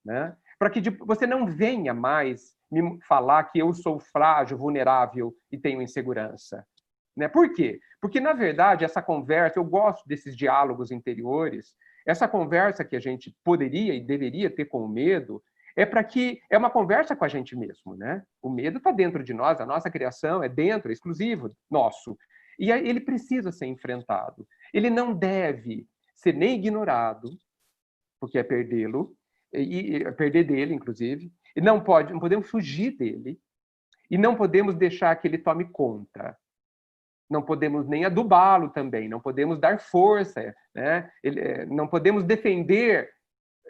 Né? Para que você não venha mais me falar que eu sou frágil, vulnerável e tenho insegurança. Né? Por quê? Porque, na verdade, essa conversa, eu gosto desses diálogos interiores, essa conversa que a gente poderia e deveria ter com o medo, é uma conversa com a gente mesmo, né? O medo está dentro de nós, a nossa criação é dentro, é exclusivo nosso. E ele precisa ser enfrentado. Ele não deve ser nem ignorado, porque é perdê-lo, e perder dele, inclusive. E não podemos fugir dele, e não podemos deixar que ele tome conta. Não podemos nem adubá-lo também, não podemos dar força, né? Não podemos defender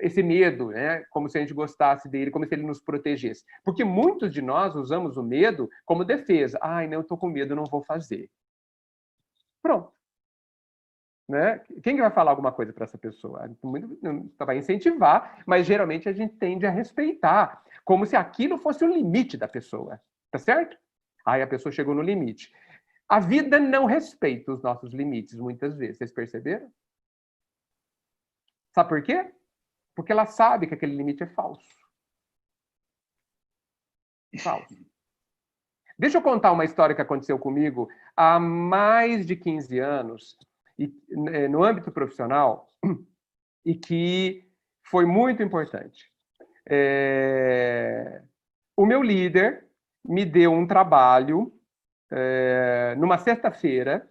esse medo, né? Como se a gente gostasse dele, como se ele nos protegesse. Porque muitos de nós usamos o medo como defesa. Ai, não, eu estou com medo, não vou fazer. Pronto. Né? Quem que vai falar alguma coisa para essa pessoa? Vai incentivar, mas geralmente a gente tende a respeitar, como se aquilo fosse o limite da pessoa. Tá certo? Aí a pessoa chegou no limite. A vida não respeita os nossos limites, muitas vezes. Vocês perceberam? Sabe por quê? Porque ela sabe que aquele limite é falso. Falso. Deixa eu contar uma história que aconteceu comigo há mais de 15 anos, no âmbito profissional, e que foi muito importante. O meu líder me deu um trabalho numa sexta-feira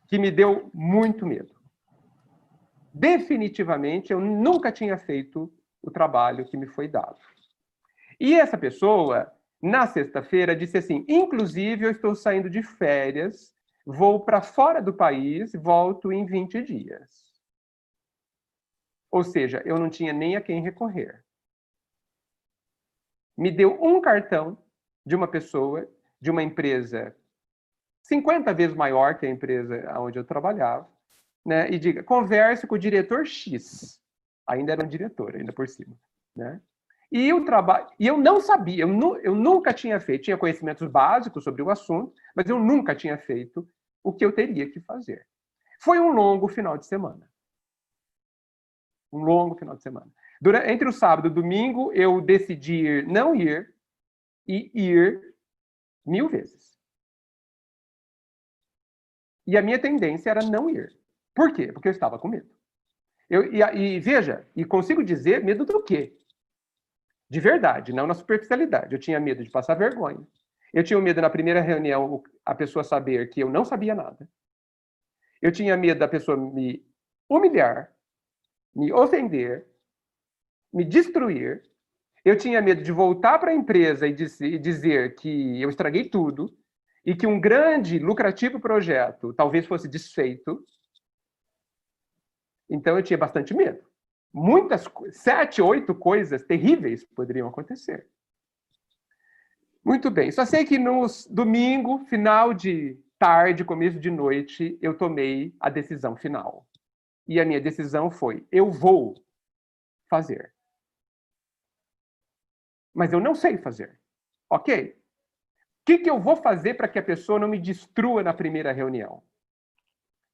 que me deu muito medo. Definitivamente, eu nunca tinha feito o trabalho que me foi dado. E essa pessoa, na sexta-feira, disse assim, inclusive, eu estou saindo de férias, vou para fora do país, volto em 20 dias. Ou seja, eu não tinha nem a quem recorrer. Me deu um cartão de uma pessoa, de uma empresa 50 vezes maior que a empresa onde eu trabalhava, né? E diga, converse com o diretor X. Ainda era um diretor, ainda por cima. Né? E eu não sabia, eu nunca tinha feito, tinha conhecimentos básicos sobre o assunto, mas eu nunca tinha feito o que eu teria que fazer. Foi um longo final de semana. Um longo final de semana. Entre o sábado e o domingo, eu decidi não ir e ir 1000 vezes. E a minha tendência era não ir. Por quê? Porque eu estava com medo. Veja, e consigo dizer medo do quê? De verdade, não na superficialidade. Eu tinha medo de passar vergonha. Eu tinha medo na primeira reunião a pessoa saber que eu não sabia nada. Eu tinha medo da pessoa me humilhar, me ofender, me destruir. Eu tinha medo de voltar para a empresa e dizer que eu estraguei tudo e que um grande, lucrativo projeto talvez fosse desfeito. Então eu tinha bastante medo. 7, 8 coisas terríveis poderiam acontecer. Muito bem. Só sei que no domingo, final de tarde, começo de noite, eu tomei a decisão final. E a minha decisão foi, eu vou fazer. Mas eu não sei fazer. Ok? O que eu vou fazer para que a pessoa não me destrua na primeira reunião?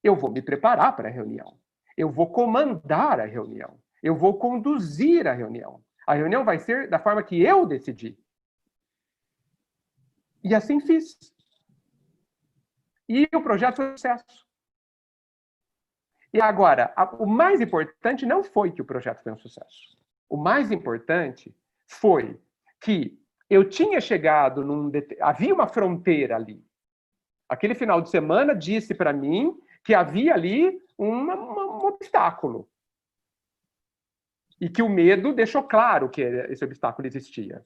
Eu vou me preparar para a reunião. Eu vou comandar a reunião. Eu vou conduzir a reunião. A reunião vai ser da forma que eu decidi. E assim fiz. E o projeto foi um sucesso. E agora, o mais importante não foi que o projeto foi um sucesso. O mais importante foi que eu tinha chegado havia uma fronteira ali. Aquele final de semana disse para mim que havia ali um obstáculo. E que o medo deixou claro que esse obstáculo existia.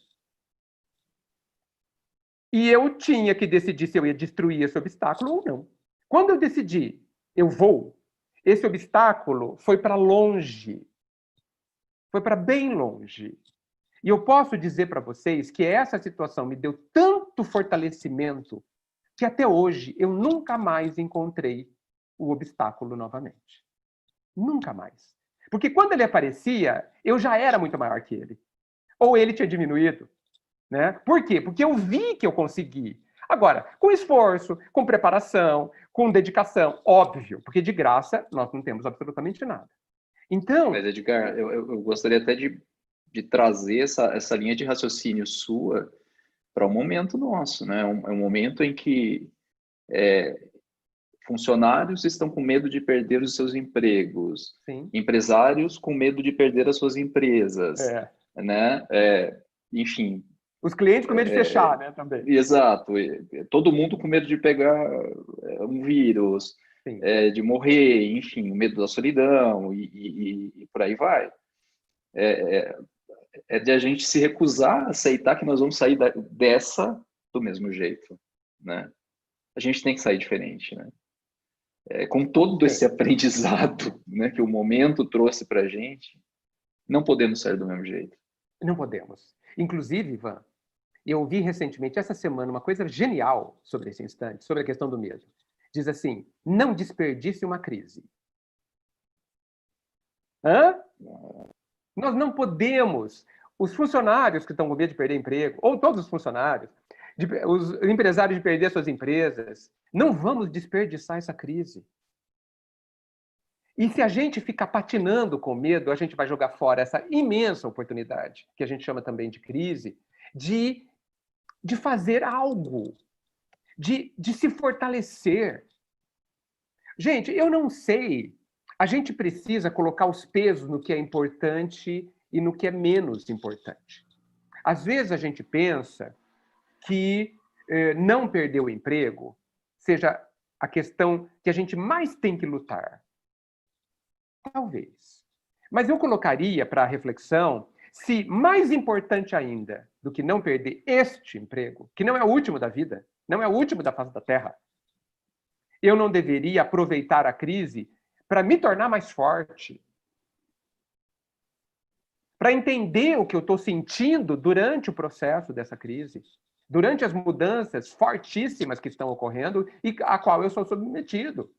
E eu tinha que decidir se eu ia destruir esse obstáculo ou não. Quando eu decidi eu vou. Esse obstáculo foi para longe. Foi para bem longe. E eu posso dizer para vocês que essa situação me deu tanto fortalecimento que até hoje eu nunca mais encontrei o obstáculo novamente. Nunca mais. Porque quando ele aparecia, eu já era muito maior que ele. Ou ele tinha diminuído. Né? Por quê? Porque eu vi que eu consegui. Agora, com esforço, com preparação, com dedicação, óbvio, porque de graça nós não temos absolutamente nada. Então... Mas, Edgar, eu gostaria até de trazer essa linha de raciocínio sua para um momento nosso, né? É um momento em que funcionários estão com medo de perder os seus empregos, Sim. Empresários com medo de perder as suas empresas, né? Enfim. Os clientes com medo de fechar, né, também. Exato. Todo mundo com medo de pegar um vírus, de morrer, enfim, o medo da solidão e por aí vai. É de a gente se recusar a aceitar que nós vamos sair dessa do mesmo jeito, né? A gente tem que sair diferente, né? Com todo esse aprendizado, né, que o momento trouxe para a gente, não podemos sair do mesmo jeito. Não podemos. Inclusive, Ivan, eu ouvi recentemente, essa semana, uma coisa genial sobre esse instante, sobre a questão do medo. Diz assim, não desperdice uma crise. Nós não podemos. Os funcionários que estão com medo de perder emprego, ou todos os funcionários, os empresários de perder suas empresas, não vamos desperdiçar essa crise. E se a gente ficar patinando com medo, a gente vai jogar fora essa imensa oportunidade, que a gente chama também de crise, de fazer algo, de se fortalecer. Gente, eu não sei. A gente precisa colocar os pesos no que é importante e no que é menos importante. Às vezes a gente pensa que não perder o emprego seja a questão que a gente mais tem que lutar. Talvez. Mas eu colocaria para a reflexão se mais importante ainda do que não perder este emprego, que não é o último da vida, não é o último da face da Terra, eu não deveria aproveitar a crise para me tornar mais forte, para entender o que eu estou sentindo durante o processo dessa crise, durante as mudanças fortíssimas que estão ocorrendo e a qual eu sou submetido.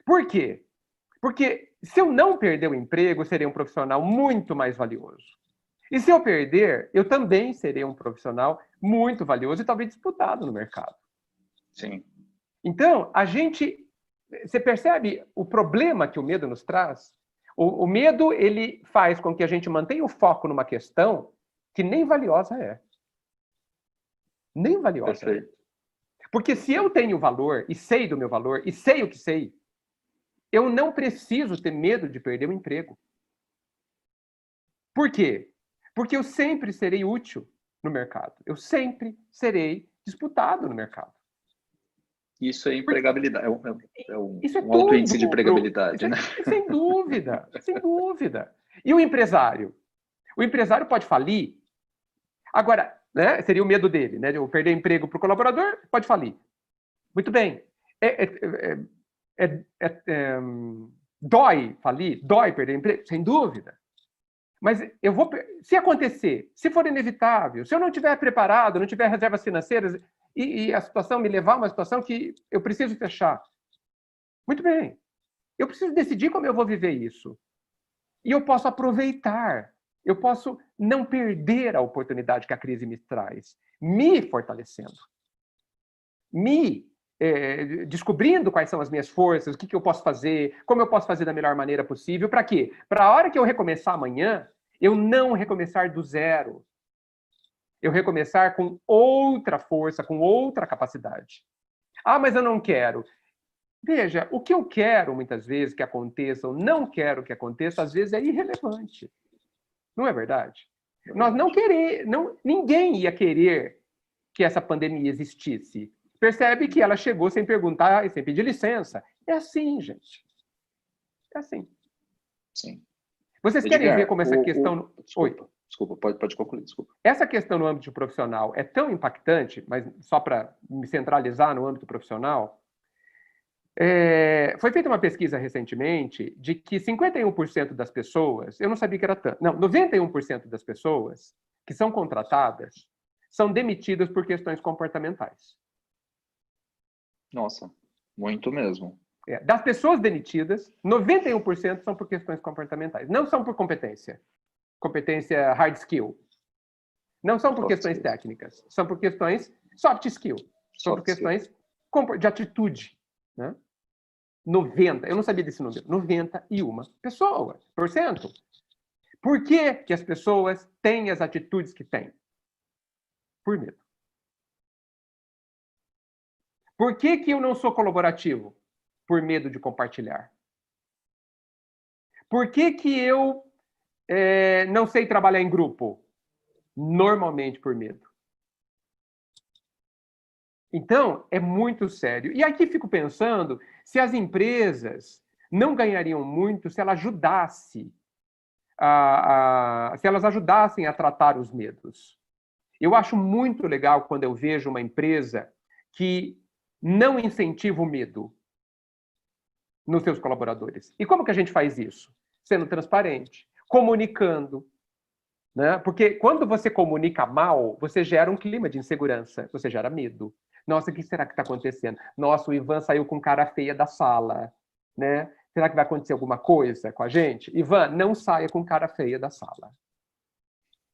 Por quê? Porque se eu não perder o emprego, eu serei um profissional muito mais valioso. E se eu perder, eu também serei um profissional muito valioso e talvez disputado no mercado. Sim. Então, você percebe o problema que o medo nos traz? O medo, ele faz com que a gente mantenha o foco numa questão que nem valiosa é. Nem valiosa. Perfeito. Porque se eu tenho valor, e sei do meu valor, e sei o que sei, eu não preciso ter medo de perder o emprego. Por quê? Porque eu sempre serei útil no mercado. Eu sempre serei disputado no mercado. Isso é empregabilidade. Isso é um alto índice de tudo, empregabilidade, né? Sem dúvida, sem dúvida. E o empresário? O empresário pode falir. Agora, né, seria o medo dele, né? Eu perder emprego para o colaborador, pode falir. Muito bem. Dói falir? Dói perder emprego? Sem dúvida. Mas se acontecer, se for inevitável, se eu não estiver preparado, não tiver reservas financeiras e a situação me levar a uma situação que eu preciso fechar, muito bem. Eu preciso decidir como eu vou viver isso. E eu posso aproveitar. Eu posso não perder a oportunidade que a crise me traz, me fortalecendo, descobrindo quais são as minhas forças, o que eu posso fazer, como eu posso fazer da melhor maneira possível. Para quê? Para a hora que eu recomeçar amanhã, eu não recomeçar do zero. Eu recomeçar com outra força, com outra capacidade. Ah, mas eu não quero. Veja, o que eu quero, muitas vezes, que aconteça, ou não quero que aconteça, às vezes é irrelevante. Não é verdade? Nós não queremos, ninguém ia querer que essa pandemia existisse. Percebe que ela chegou sem perguntar e sem pedir licença. É assim, gente. É assim. Sim. Vocês querem ver como essa questão... Desculpa, pode concluir, desculpa. Essa questão no âmbito profissional é tão impactante, mas só para me centralizar no âmbito profissional, Foi feita uma pesquisa recentemente de que 51% das pessoas, eu não sabia que era tanto, não, 91% das pessoas que são contratadas são demitidas por questões comportamentais. Nossa, muito mesmo. Das pessoas demitidas, 91% são por questões comportamentais. Não são por competência hard skill. Não são por questões técnicas. São por questões soft skill. São por questões de atitude. Né? 90, eu não sabia desse número, 91%. Por que as pessoas têm as atitudes que têm? Por medo. Por que eu não sou colaborativo? Por medo de compartilhar. Por que eu não sei trabalhar em grupo? Normalmente por medo. Então, é muito sério. E aqui fico pensando se as empresas não ganhariam muito se elas ajudassem a tratar os medos. Eu acho muito legal quando eu vejo uma empresa que não incentiva o medo nos seus colaboradores. E como que a gente faz isso? Sendo transparente, comunicando. Né? Porque quando você comunica mal, você gera um clima de insegurança, você gera medo. Nossa, o que será que está acontecendo? Nossa, o Ivan saiu com cara feia da sala. Né? Será que vai acontecer alguma coisa com a gente? Ivan, não saia com cara feia da sala.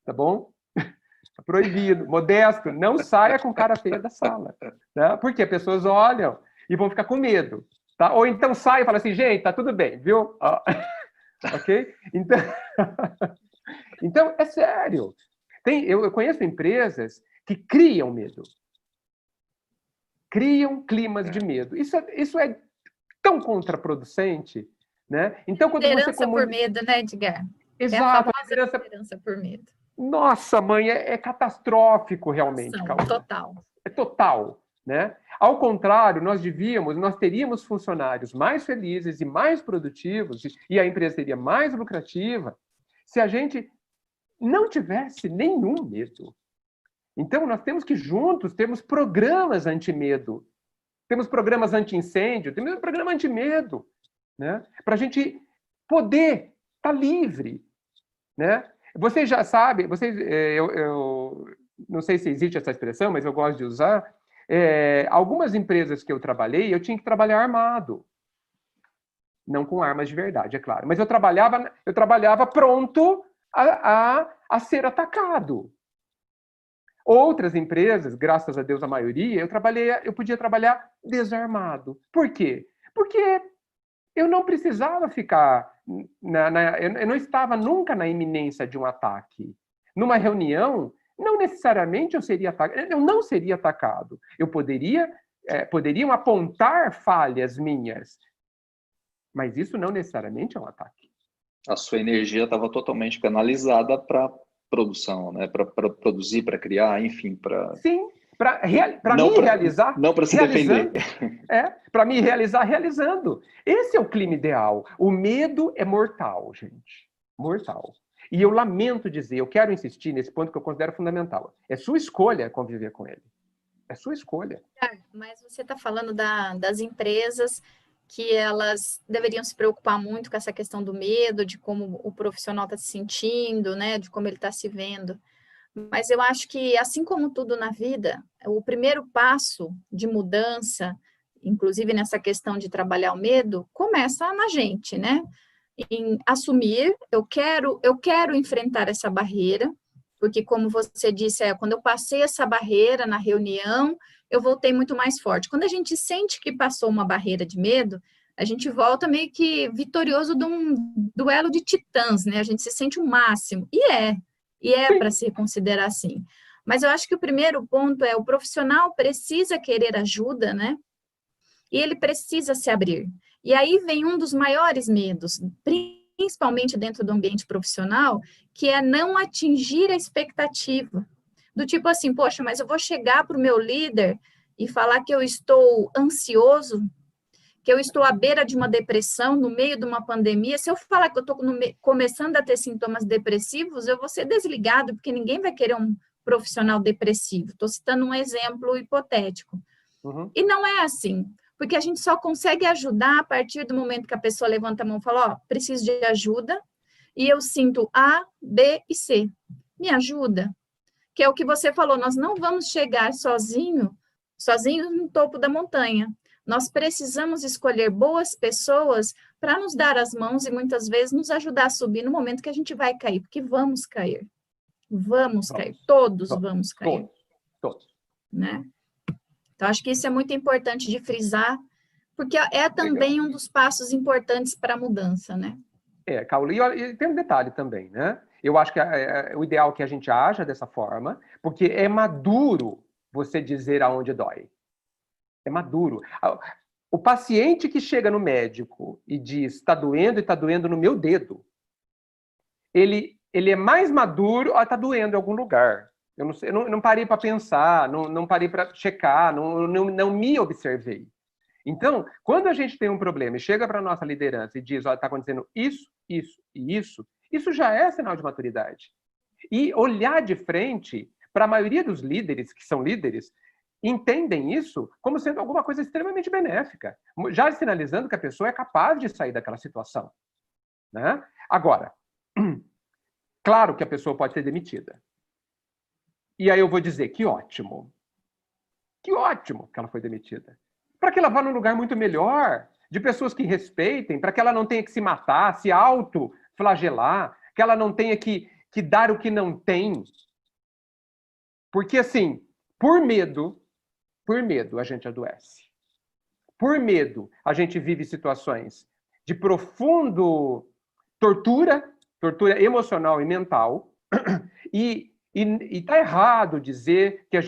Tá bom? Tá proibido. Modesto, não saia com cara feia da sala. Né? Porque as pessoas olham e vão ficar com medo. Tá? Ou então sai e fala assim, gente, tá tudo bem, viu? Ok? Então, é sério. Eu conheço empresas que criam medo. Criam climas de medo. Isso é tão contraproducente, né? Então, quando liderança por medo, né, Edgar? Exato. É a famosa liderança por medo. Nossa, mãe, é catastrófico realmente. Total. É total, né? Ao contrário, nós teríamos funcionários mais felizes e mais produtivos, e a empresa seria mais lucrativa, se a gente não tivesse nenhum medo. Então, nós temos que, juntos, termos programas anti-medo. Temos programas anti-incêndio, temos um programa anti-medo, né? Para a gente poder estar livre, né? Vocês já sabem, eu não sei se existe essa expressão, mas eu gosto de usar. Algumas empresas que eu trabalhei, eu tinha que trabalhar armado. Não com armas de verdade, é claro. Mas eu trabalhava pronto a ser atacado. Outras empresas, graças a Deus a maioria, eu podia trabalhar desarmado. Por quê? Porque eu não precisava ficar... eu não estava nunca na iminência de um ataque. Numa reunião, não necessariamente eu não seria atacado. Poderiam apontar falhas minhas, mas isso não necessariamente é um ataque. A sua energia estava totalmente canalizada para produção, né? Para produzir, para criar, enfim, para... Sim, para me realizar... Não para se defender. Para me realizar realizando. Esse é o clima ideal. O medo é mortal, gente. Mortal. E eu lamento dizer, eu quero insistir nesse ponto que eu considero fundamental. É sua escolha conviver com ele. É sua escolha. Mas você está falando das empresas que elas deveriam se preocupar muito com essa questão do medo, de como o profissional está se sentindo, né, de como ele está se vendo. Mas eu acho que, assim como tudo na vida, o primeiro passo de mudança, inclusive nessa questão de trabalhar o medo, começa na gente, né? Em assumir, eu quero enfrentar essa barreira, porque, como você disse, quando eu passei essa barreira na reunião, eu voltei muito mais forte. Quando a gente sente que passou uma barreira de medo, a gente volta meio que vitorioso de um duelo de titãs, né? A gente se sente o máximo. E é para se considerar assim. Mas eu acho que o primeiro ponto o profissional precisa querer ajuda, né? E ele precisa se abrir. E aí vem um dos maiores medos, principalmente dentro do ambiente profissional, que é não atingir a expectativa. Do tipo assim, poxa, mas eu vou chegar para o meu líder e falar que eu estou ansioso, que eu estou à beira de uma depressão, no meio de uma pandemia. Se eu falar que eu estou começando a ter sintomas depressivos, eu vou ser desligado, porque ninguém vai querer um profissional depressivo. Estou citando um exemplo hipotético. Uhum. E não é assim. Porque a gente só consegue ajudar a partir do momento que a pessoa levanta a mão e fala, ó, preciso de ajuda, e eu sinto A, B e C. Me ajuda? Que é o que você falou, nós não vamos chegar sozinhos no topo da montanha. Nós precisamos escolher boas pessoas para nos dar as mãos e muitas vezes nos ajudar a subir no momento que a gente vai cair, porque vamos cair. Vamos cair, todos vamos cair. Todos. Né? Então, acho que isso é muito importante de frisar, porque é também um dos passos importantes para a mudança, né? Caula, e tem um detalhe também, né? Eu acho que o ideal é que a gente haja dessa forma, porque é maduro você dizer aonde dói. É maduro. O paciente que chega no médico e diz, está doendo e está doendo no meu dedo, ele é mais maduro, está doendo em algum lugar. Eu não, sei, eu não parei para pensar, não parei para checar, não me observei. Então, quando a gente tem um problema e chega para a nossa liderança e diz, olha, está acontecendo isso, isso e isso já é sinal de maturidade. E olhar de frente, para a maioria dos líderes, que são líderes, entendem isso como sendo alguma coisa extremamente benéfica, já sinalizando que a pessoa é capaz de sair daquela situação. Né? Agora, claro que a pessoa pode ser demitida. E aí eu vou dizer, que ótimo que ela foi demitida. Para que ela vá num lugar muito melhor, de pessoas que respeitem, para que ela não tenha que se matar, se autoflagelar, que ela não tenha que dar o que não tem. Porque, assim, por medo a gente adoece. Por medo, a gente vive situações de profundo tortura emocional e mental, e está errado dizer que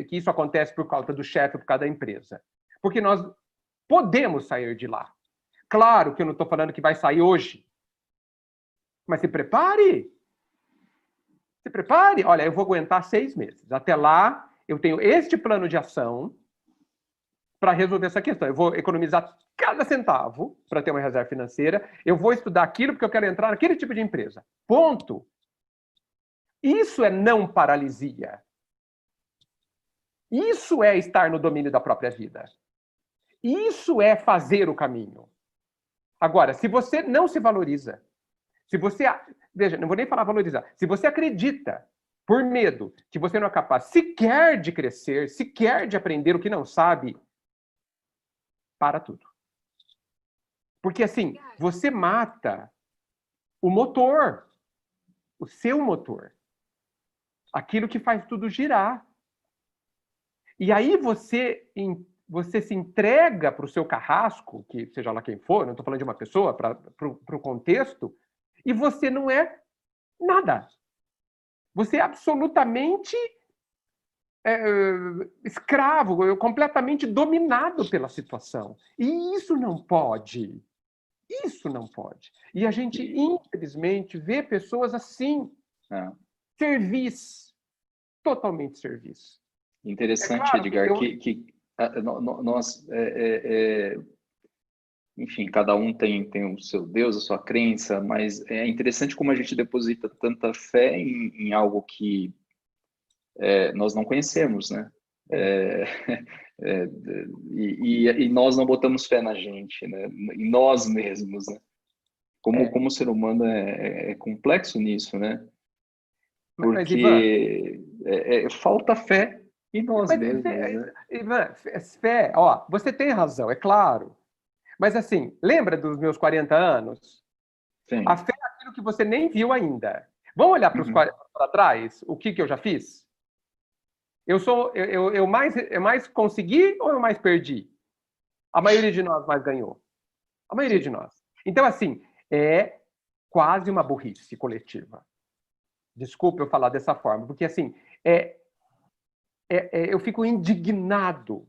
que isso acontece por causa do chefe ou por causa da empresa. Porque nós podemos sair de lá. Claro que eu não estou falando que vai sair hoje. Mas se prepare. Se prepare. Olha, eu vou aguentar 6 meses. Até lá, eu tenho este plano de ação para resolver essa questão. Eu vou economizar cada centavo para ter uma reserva financeira. Eu vou estudar aquilo porque eu quero entrar naquele tipo de empresa. Ponto. Isso é não paralisia. Isso é estar no domínio da própria vida. Isso é fazer o caminho. Agora, se você não se valoriza, se você... Veja, não vou nem falar valorizar. Se você acredita, por medo, que você não é capaz sequer de crescer, sequer de aprender o que não sabe, para tudo. Porque, assim, você mata o motor, o seu motor. Aquilo que faz tudo girar. E aí você se entrega para o seu carrasco, que seja lá quem for, não estou falando de uma pessoa, para o contexto, e você não é nada. Você é absolutamente escravo, completamente dominado pela situação. E isso não pode. Isso não pode. E a gente, infelizmente, vê pessoas assim. Serviço. Totalmente serviço. Interessante, claro, Edgar, que nós, enfim, cada um tem o seu Deus, a sua crença, mas é interessante como a gente deposita tanta fé em algo que nós não conhecemos, né? E nós não botamos fé na gente, né? Em nós mesmos, né? Como o ser humano é complexo nisso, né? Porque falta fé em nós mesmos, né? Ivan, fé, ó, você tem razão, é claro. Mas assim, lembra dos meus 40 anos? Sim. A fé é aquilo que você nem viu ainda. Vamos olhar para trás, o que eu já fiz? Eu mais consegui ou eu mais perdi? A maioria de nós mais ganhou. A maioria de nós. Então, assim, é quase uma burrice coletiva. Desculpe eu falar dessa forma, porque assim, eu fico indignado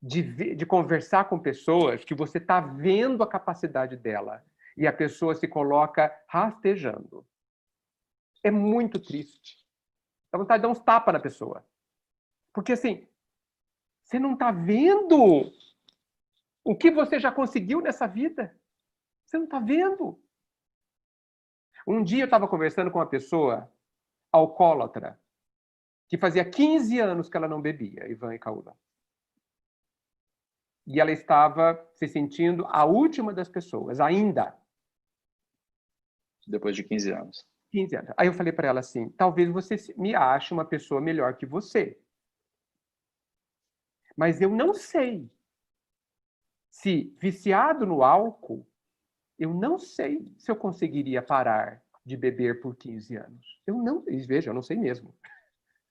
de conversar com pessoas que você está vendo a capacidade dela e a pessoa se coloca rastejando. É muito triste. Dá vontade de dar uns tapas na pessoa. Porque assim, você não está vendo o que você já conseguiu nessa vida. Você não está vendo. Um dia eu estava conversando com uma pessoa alcoólatra, que fazia 15 anos que ela não bebia, Ivan e Caula. E ela estava se sentindo a última das pessoas, ainda. Depois de 15 anos. 15 anos. Aí eu falei para ela assim, talvez você me ache uma pessoa melhor que você. Mas eu não sei se, viciado no álcool, eu não sei se eu conseguiria parar de beber por 15 anos. Eu não, veja, eu não sei mesmo.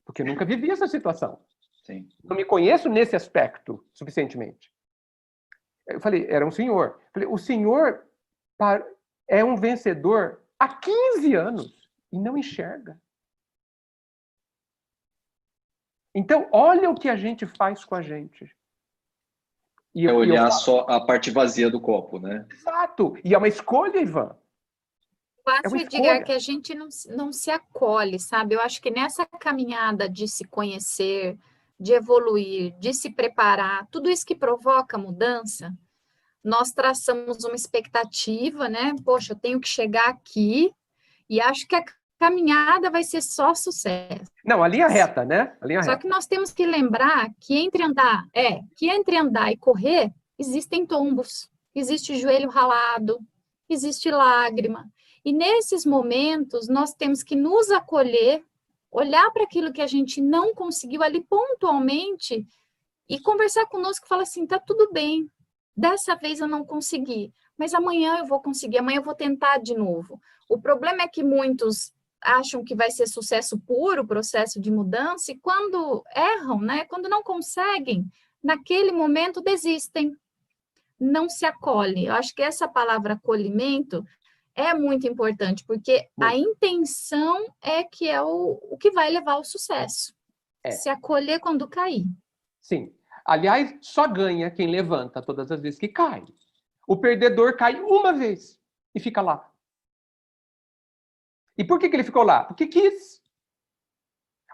Porque eu nunca vivi essa situação. Sim. Não me conheço nesse aspecto suficientemente. Eu falei, era um senhor. Eu falei, o senhor é um vencedor há 15 anos e não enxerga. Então, olha o que a gente faz com a gente. É olhar só a parte vazia do copo, né? Exato. E é uma escolha, Ivan. Eu É acho, uma Edgar, escolha. que a gente não se acolhe, sabe? Eu acho que nessa caminhada de se conhecer, de evoluir, de se preparar, tudo isso que provoca mudança, nós traçamos uma expectativa, né? Poxa, eu tenho que chegar aqui e acho que a caminhada vai ser só sucesso. Não, a linha reta, né? A linha Só reta. que nós temos que lembrar que entre andar e correr, existem tombos, existe joelho ralado, existe lágrima. E nesses momentos, nós temos que nos acolher, olhar para aquilo que a gente não conseguiu ali pontualmente e conversar conosco e falar assim, tá tudo bem, dessa vez eu não consegui, mas amanhã eu vou conseguir, amanhã eu vou tentar de novo. O problema é que muitos acham que vai ser sucesso puro o processo de mudança e quando erram, né, quando não conseguem, naquele momento desistem, não se acolhem. Eu acho que essa palavra acolhimento é muito importante, porque a intenção é que é o que vai levar ao sucesso. Se acolher quando cair. Sim. Aliás, só ganha quem levanta todas as vezes que cai. O perdedor cai uma vez e fica lá. E por que ele ficou lá? Porque quis.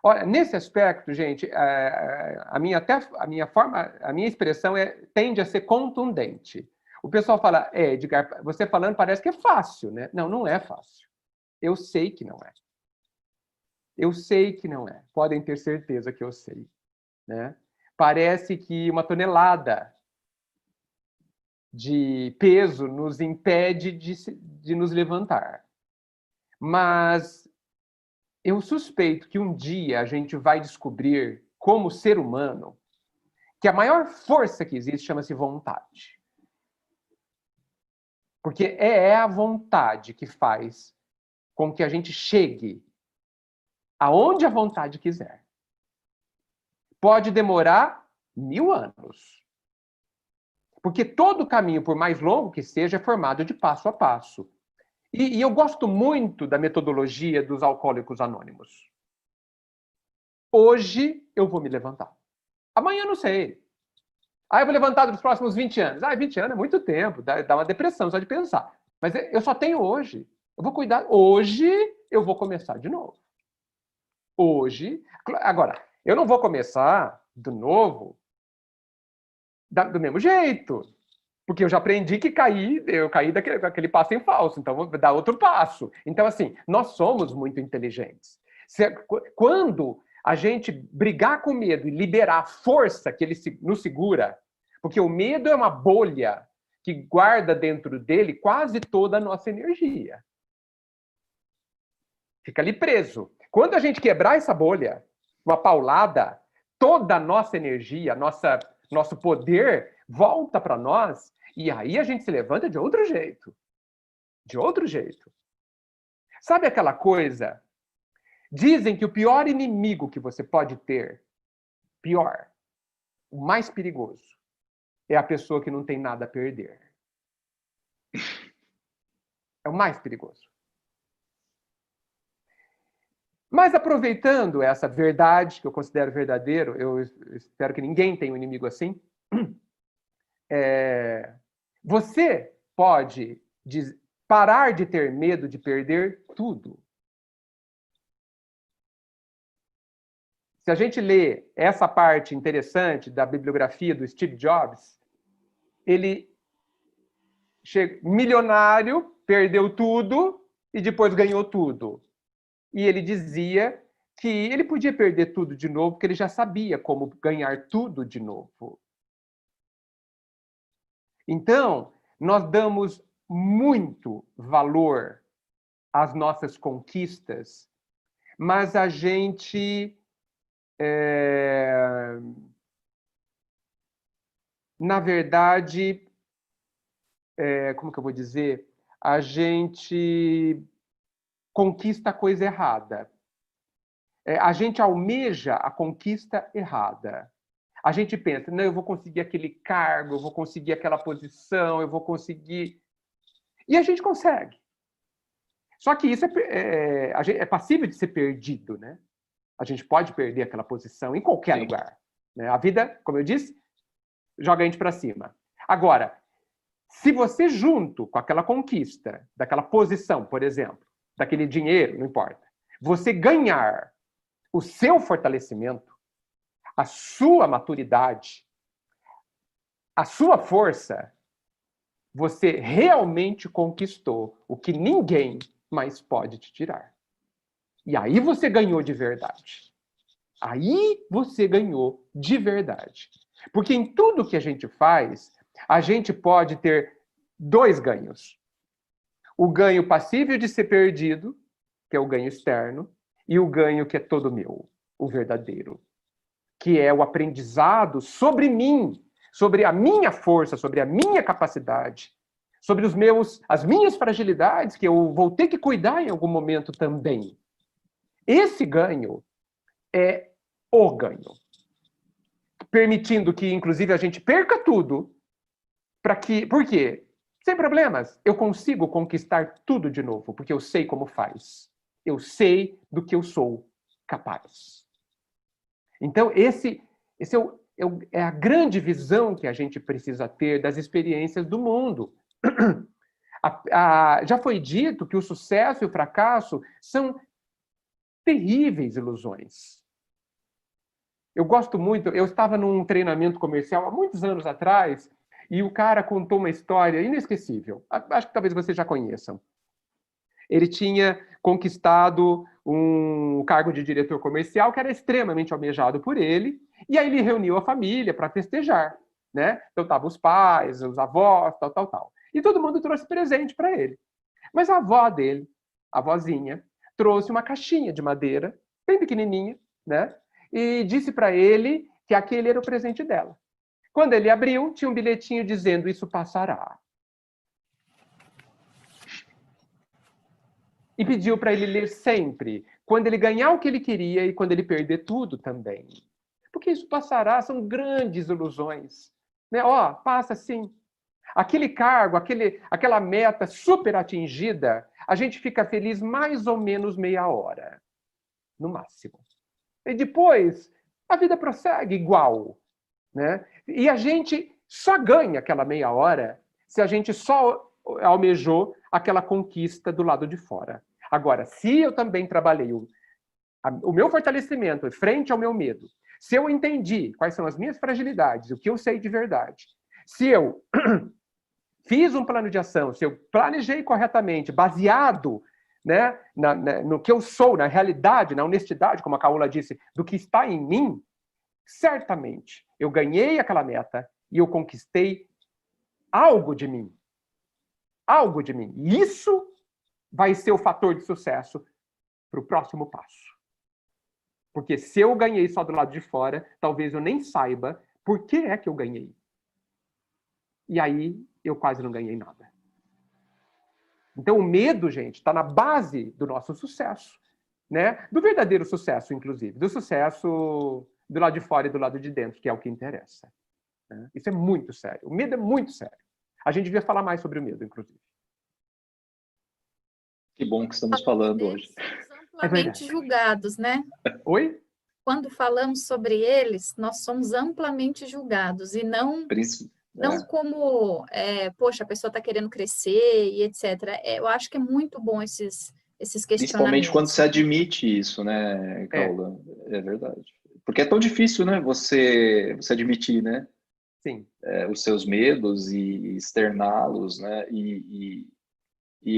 Olha, nesse aspecto, gente, a minha expressão tende a ser contundente. O pessoal fala, Edgar, você falando parece que é fácil, né? Não, não é fácil. Eu sei que não é. Eu sei que não é. Podem ter certeza que eu sei, né? Parece que uma tonelada de peso nos impede de nos levantar. Mas eu suspeito que um dia a gente vai descobrir, como ser humano, que a maior força que existe chama-se vontade. Porque é a vontade que faz com que a gente chegue aonde a vontade quiser. Pode demorar 1000 anos. Porque todo caminho, por mais longo que seja, é formado de passo a passo. E eu gosto muito da metodologia dos alcoólicos anônimos. Hoje eu vou me levantar. Amanhã não sei. Eu vou levantar nos próximos 20 anos. 20 anos é muito tempo, dá uma depressão só de pensar. Mas eu só tenho hoje. Eu vou cuidar. Hoje eu vou começar de novo. Hoje. Agora, eu não vou começar de novo do mesmo jeito. Porque eu já aprendi que eu caí daquele passo em falso, então vou dar outro passo. Então, assim, nós somos muito inteligentes. Quando a gente brigar com o medo e liberar a força que ele nos segura, porque o medo é uma bolha que guarda dentro dele quase toda a nossa energia. Fica ali preso. Quando a gente quebrar essa bolha, uma paulada, toda a nossa energia, nosso poder volta para nós e aí a gente se levanta de outro jeito. De outro jeito. Sabe aquela coisa? Dizem que o pior inimigo que você pode ter, o mais perigoso, é a pessoa que não tem nada a perder. É o mais perigoso. Mas aproveitando essa verdade, que eu considero verdadeiro, eu espero que ninguém tenha um inimigo assim, você pode parar de ter medo de perder tudo. Se a gente lê essa parte interessante da bibliografia do Steve Jobs, ele milionário, perdeu tudo e depois ganhou tudo. E ele dizia que ele podia perder tudo de novo, porque ele já sabia como ganhar tudo de novo. Então, nós damos muito valor às nossas conquistas, mas a gente, na verdade, como que eu vou dizer? A gente conquista a coisa errada. A gente almeja a conquista errada. A gente pensa, não, eu vou conseguir aquele cargo, eu vou conseguir aquela posição, eu vou conseguir... E a gente consegue. Só que isso é passível de ser perdido, né? A gente pode perder aquela posição em qualquer lugar, né? A vida, como eu disse, joga a gente para cima. Agora, se você junto com aquela conquista, daquela posição, por exemplo, daquele dinheiro, não importa, você ganhar o seu fortalecimento, a sua maturidade, a sua força, você realmente conquistou o que ninguém mais pode te tirar. E aí você ganhou de verdade. Aí você ganhou de verdade. Porque em tudo que a gente faz, a gente pode ter dois ganhos. O ganho passível de ser perdido, que é o ganho externo, e o ganho que é todo meu, o verdadeiro, que é o aprendizado sobre mim, sobre a minha força, sobre a minha capacidade, sobre as minhas fragilidades, que eu vou ter que cuidar em algum momento também. Esse ganho é o ganho, permitindo que, inclusive, a gente perca tudo, por quê? Sem problemas, eu consigo conquistar tudo de novo, porque eu sei como faz. Eu sei do que eu sou capaz. Então, esse é a grande visão que a gente precisa ter das experiências do mundo. Já foi dito que o sucesso e o fracasso são terríveis ilusões. Eu gosto muito, eu estava num treinamento comercial há muitos anos atrás, e o cara contou uma história inesquecível. Acho que talvez vocês já conheçam. Ele tinha conquistado um cargo de diretor comercial que era extremamente almejado por ele, e aí ele reuniu a família para festejar, né? Então estavam os pais, os avós, tal. E todo mundo trouxe presente para ele. Mas a avó dele, a vozinha, trouxe uma caixinha de madeira, bem pequenininha, né? E disse para ele que aquele era o presente dela. Quando ele abriu, tinha um bilhetinho dizendo: isso passará. E pediu para ele ler sempre, quando ele ganhar o que ele queria e quando ele perder tudo também. Porque isso passará, são grandes ilusões. Né? Passa sim. Aquele cargo, aquela meta super atingida, a gente fica feliz mais ou menos meia hora, no máximo. E depois, a vida prossegue igual. Né? E a gente só ganha aquela meia hora se a gente só almejou aquela conquista do lado de fora. Agora, se eu também trabalhei o meu fortalecimento frente ao meu medo, se eu entendi quais são as minhas fragilidades, o que eu sei de verdade, se eu fiz um plano de ação, se eu planejei corretamente, baseado, né, no que eu sou, na realidade, na honestidade, como a Caola disse, do que está em mim, certamente eu ganhei aquela meta e eu conquistei algo de mim. Algo de mim. E isso vai ser o fator de sucesso para o próximo passo. Porque se eu ganhei só do lado de fora, talvez eu nem saiba por que é que eu ganhei. E aí eu quase não ganhei nada. Então o medo, gente, está na base do nosso sucesso. Né? Do verdadeiro sucesso, inclusive. Do sucesso do lado de fora e do lado de dentro, que é o que interessa. Né? Isso é muito sério. O medo é muito sério. A gente devia falar mais sobre o medo, inclusive. Que bom que estamos falando hoje. Somos amplamente julgados, né? Oi? Quando falamos sobre eles, nós somos amplamente julgados e não como, poxa, a pessoa está querendo crescer e etc. Eu acho que é muito bom esses questionamentos. Principalmente quando se admite isso, né, Caola? É verdade. Porque é tão difícil, né, você admitir, né? Sim. Os seus medos e externá-los, né? E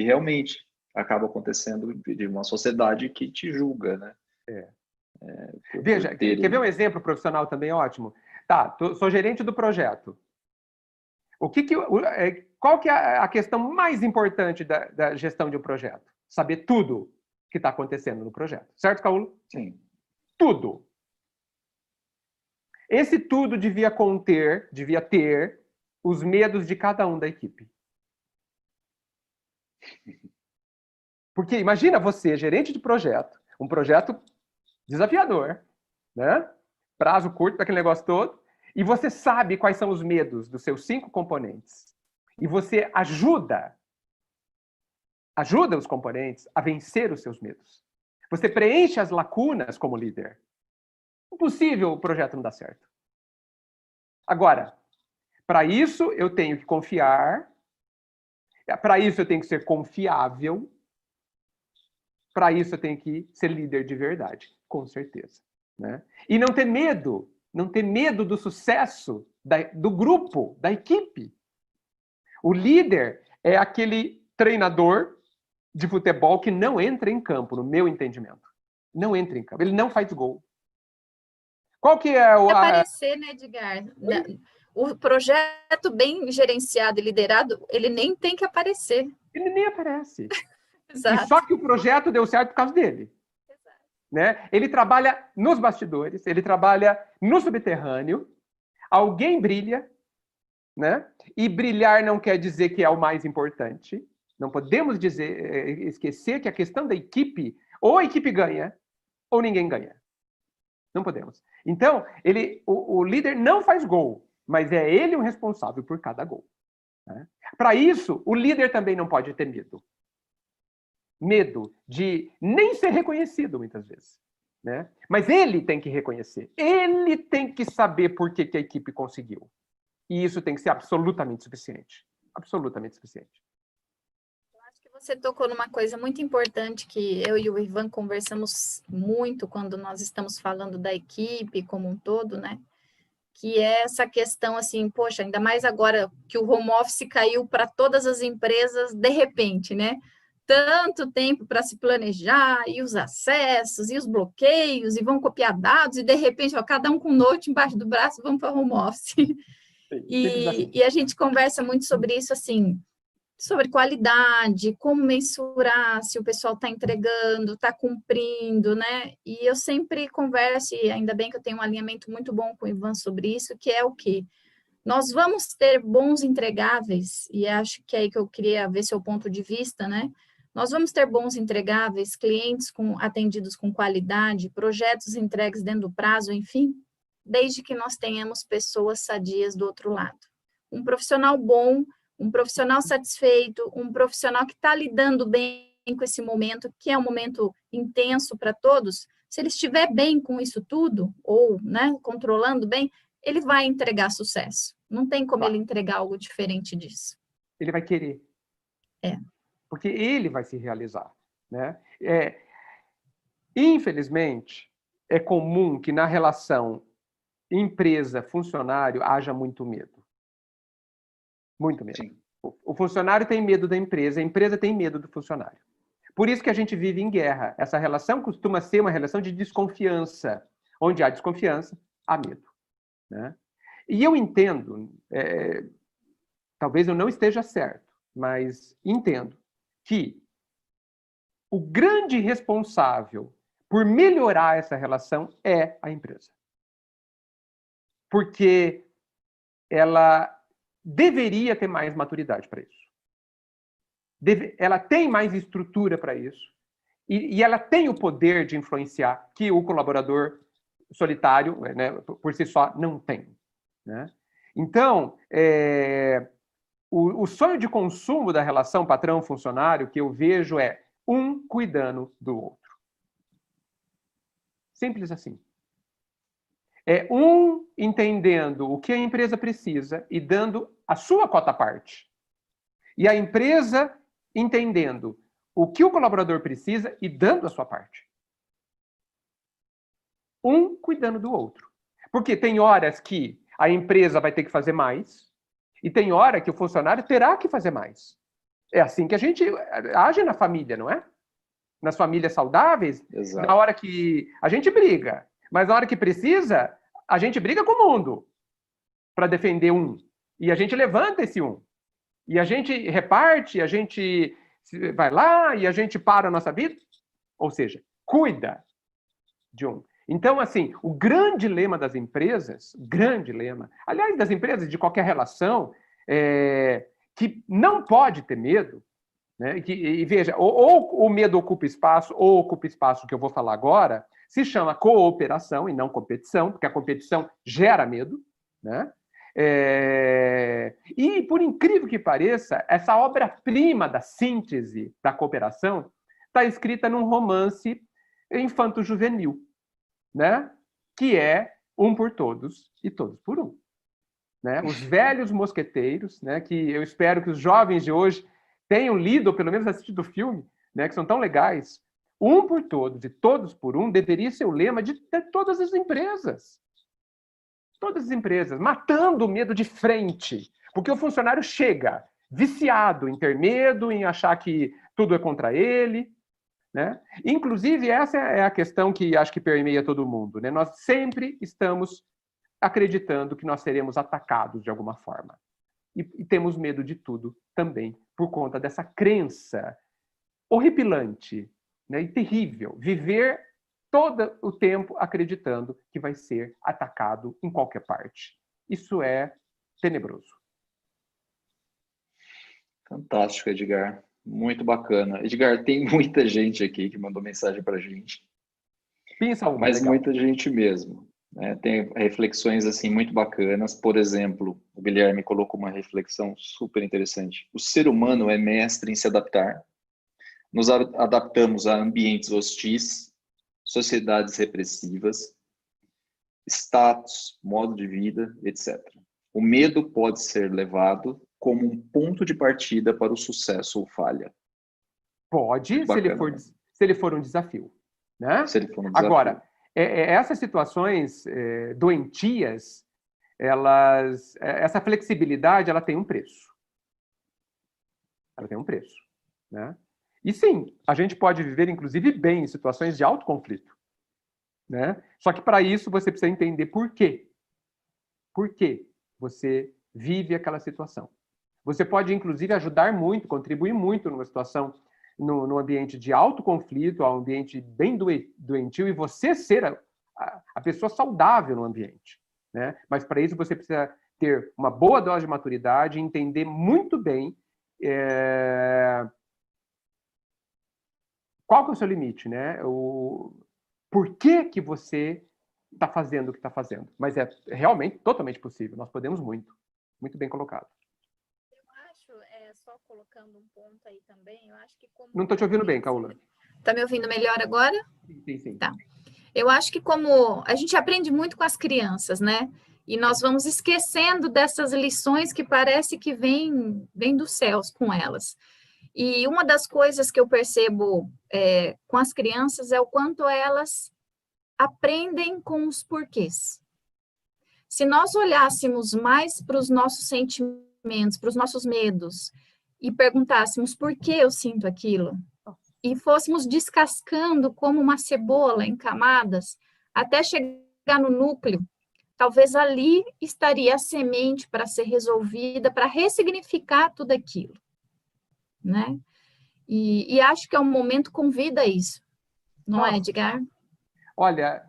realmente acaba acontecendo de uma sociedade que te julga, né? Veja, quer ver um exemplo profissional também ótimo? Tá, sou gerente do projeto. Qual que é a questão mais importante da gestão de um projeto? Saber tudo que está acontecendo no projeto. Certo, Caulo? Sim. Tudo. Esse tudo devia ter os medos de cada um da equipe. Porque imagina você, gerente de projeto, um projeto desafiador, né? Prazo curto daquele negócio todo, e você sabe quais são os medos dos seus 5 componentes. E você ajuda os componentes a vencer os seus medos. Você preenche as lacunas como líder. Impossível o projeto não dar certo. Agora, para isso eu tenho que confiar, para isso eu tenho que ser confiável, para isso eu tenho que ser líder de verdade, com certeza. Né? E não ter medo do sucesso do grupo, da equipe. O líder é aquele treinador de futebol que não entra em campo, no meu entendimento. Não entra em campo, ele não faz gol. Qual que é o... Aparecer, né, Edgar? O projeto bem gerenciado e liderado, ele nem tem que aparecer. Ele nem aparece. Exato. E só que o projeto deu certo por causa dele. Exato. Né? Ele trabalha nos bastidores, ele trabalha no subterrâneo, alguém brilha, né? E brilhar não quer dizer que é o mais importante. Não podemos esquecer que a questão da equipe, ou a equipe ganha, ou ninguém ganha. Não podemos. Então, o líder não faz gol, mas é ele o responsável por cada gol. Né? Para isso, o líder também não pode ter medo. Medo de nem ser reconhecido, muitas vezes. Né? Mas ele tem que reconhecer. Ele tem que saber por que a equipe conseguiu. E isso tem que ser absolutamente suficiente. Absolutamente suficiente. Eu acho que você tocou numa coisa muito importante que eu e o Ivan conversamos muito quando nós estamos falando da equipe como um todo, né? Que é essa questão assim, poxa, ainda mais agora que o home office caiu para todas as empresas de repente, né? Tanto tempo para se planejar, e os acessos, e os bloqueios, e vão copiar dados, e de repente, ó, cada um com um note embaixo do braço, vamos para home office. E a gente conversa muito sobre isso, assim, sobre qualidade, como mensurar se o pessoal está entregando, está cumprindo, né? E eu sempre converso, e ainda bem que eu tenho um alinhamento muito bom com o Ivan sobre isso, que é o quê? Nós vamos ter bons entregáveis, e acho que é aí que eu queria ver seu ponto de vista, né? Nós vamos ter bons entregáveis, clientes atendidos com qualidade, projetos entregues dentro do prazo, enfim, desde que nós tenhamos pessoas sadias do outro lado. Um profissional bom, um profissional satisfeito, um profissional que está lidando bem com esse momento, que é um momento intenso para todos, se ele estiver bem com isso tudo, ou, né, controlando bem, ele vai entregar sucesso. Não tem como ele entregar algo diferente disso. Ele vai querer. Porque ele vai se realizar. Né? Infelizmente, é comum que na relação empresa-funcionário haja muito medo. Muito medo. Sim. O funcionário tem medo da empresa, a empresa tem medo do funcionário. Por isso que a gente vive em guerra. Essa relação costuma ser uma relação de desconfiança. Onde há desconfiança, há medo. Né? E eu entendo, talvez eu não esteja certo, mas entendo que o grande responsável por melhorar essa relação é a empresa. Porque ela deveria ter mais maturidade para isso. Ela tem mais estrutura para isso. E ela tem o poder de influenciar que o colaborador solitário, né, por si só, não tem. Né? Então, o sonho de consumo da relação patrão-funcionário que eu vejo é um cuidando do outro. Simples assim. É um entendendo o que a empresa precisa e dando a sua cota parte. E a empresa entendendo o que o colaborador precisa e dando a sua parte. Um cuidando do outro. Porque tem horas que a empresa vai ter que fazer mais e tem hora que o funcionário terá que fazer mais. É assim que a gente age na família, não é? Nas famílias saudáveis, exato. Na hora que a gente briga, mas na hora que precisa, a gente briga com o mundo para defender um. E a gente levanta esse 1. E a gente reparte, a gente vai lá e a gente para a nossa vida. Ou seja, cuida de 1. Então, assim, o grande lema das empresas, grande lema, aliás, das empresas de qualquer relação, que não pode ter medo, né? E veja, ou o medo ocupa espaço, ou ocupa espaço, que eu vou falar agora, se chama cooperação e não competição, porque a competição gera medo, né? E, por incrível que pareça, essa obra-prima da síntese da cooperação está escrita num romance infanto-juvenil, né? Que é Um por Todos e Todos por Um. Né? Os Velhos Mosqueteiros, né? Que eu espero que os jovens de hoje tenham lido, ou pelo menos assistido o filme, né? Que são tão legais. Um por todos e todos por um deveria ser o lema de todas as empresas. Todas as empresas, matando o medo de frente. Porque o funcionário chega viciado em ter medo, em achar que tudo é contra ele. Né? Inclusive, essa é a questão que acho que permeia todo mundo. Né? Nós sempre estamos acreditando que nós seremos atacados de alguma forma. E temos medo de tudo também, por conta dessa crença horripilante, né, e terrível. Viver todo o tempo acreditando que vai ser atacado em qualquer parte. Isso é tenebroso. Fantástico, Edgar. Muito bacana. Edgar, tem muita gente aqui que mandou mensagem para a gente. Pensa uma, Mas legal. muita gente mesmo. Né? Tem reflexões assim muito bacanas. Por exemplo, o Guilherme colocou uma reflexão super interessante. O ser humano é mestre em se adaptar. Nos adaptamos a ambientes hostis, sociedades repressivas, status, modo de vida, etc. O medo pode ser levado como um ponto de partida para o sucesso ou falha. Pode, se ele for um desafio. Né? Se ele for um desafio. Agora, essas situações doentias, essa flexibilidade, ela tem um preço. Ela tem um preço. Né? E sim, a gente pode viver, inclusive, bem em situações de alto conflito. Né? Só que, para isso, você precisa entender por quê. Por que você vive aquela situação. Você pode, inclusive, ajudar muito, contribuir muito numa situação, no ambiente de alto conflito, um ambiente bem doentio, e você ser a pessoa saudável no ambiente. Né? Mas, para isso, você precisa ter uma boa dose de maturidade e entender muito bem qual que é o seu limite, né? Por que você está fazendo o que está fazendo. Mas é realmente totalmente possível. Nós podemos muito. Muito bem colocado. Eu acho, só colocando um ponto aí também, eu acho que como... Não estou te ouvindo bem, Caula. Está me ouvindo melhor agora? Sim. Tá. Eu acho que como a gente aprende muito com as crianças, né? E nós vamos esquecendo dessas lições que parece que vêm dos céus com elas. E uma das coisas que eu percebo com as crianças é o quanto elas aprendem com os porquês. Se nós olhássemos mais para os nossos sentimentos, para os nossos medos, e perguntássemos por que eu sinto aquilo, e fôssemos descascando como uma cebola em camadas, até chegar no núcleo, talvez ali estaria a semente para ser resolvida, para ressignificar tudo aquilo, né? E acho que é um momento que convida a isso, não é, Edgar? Olha,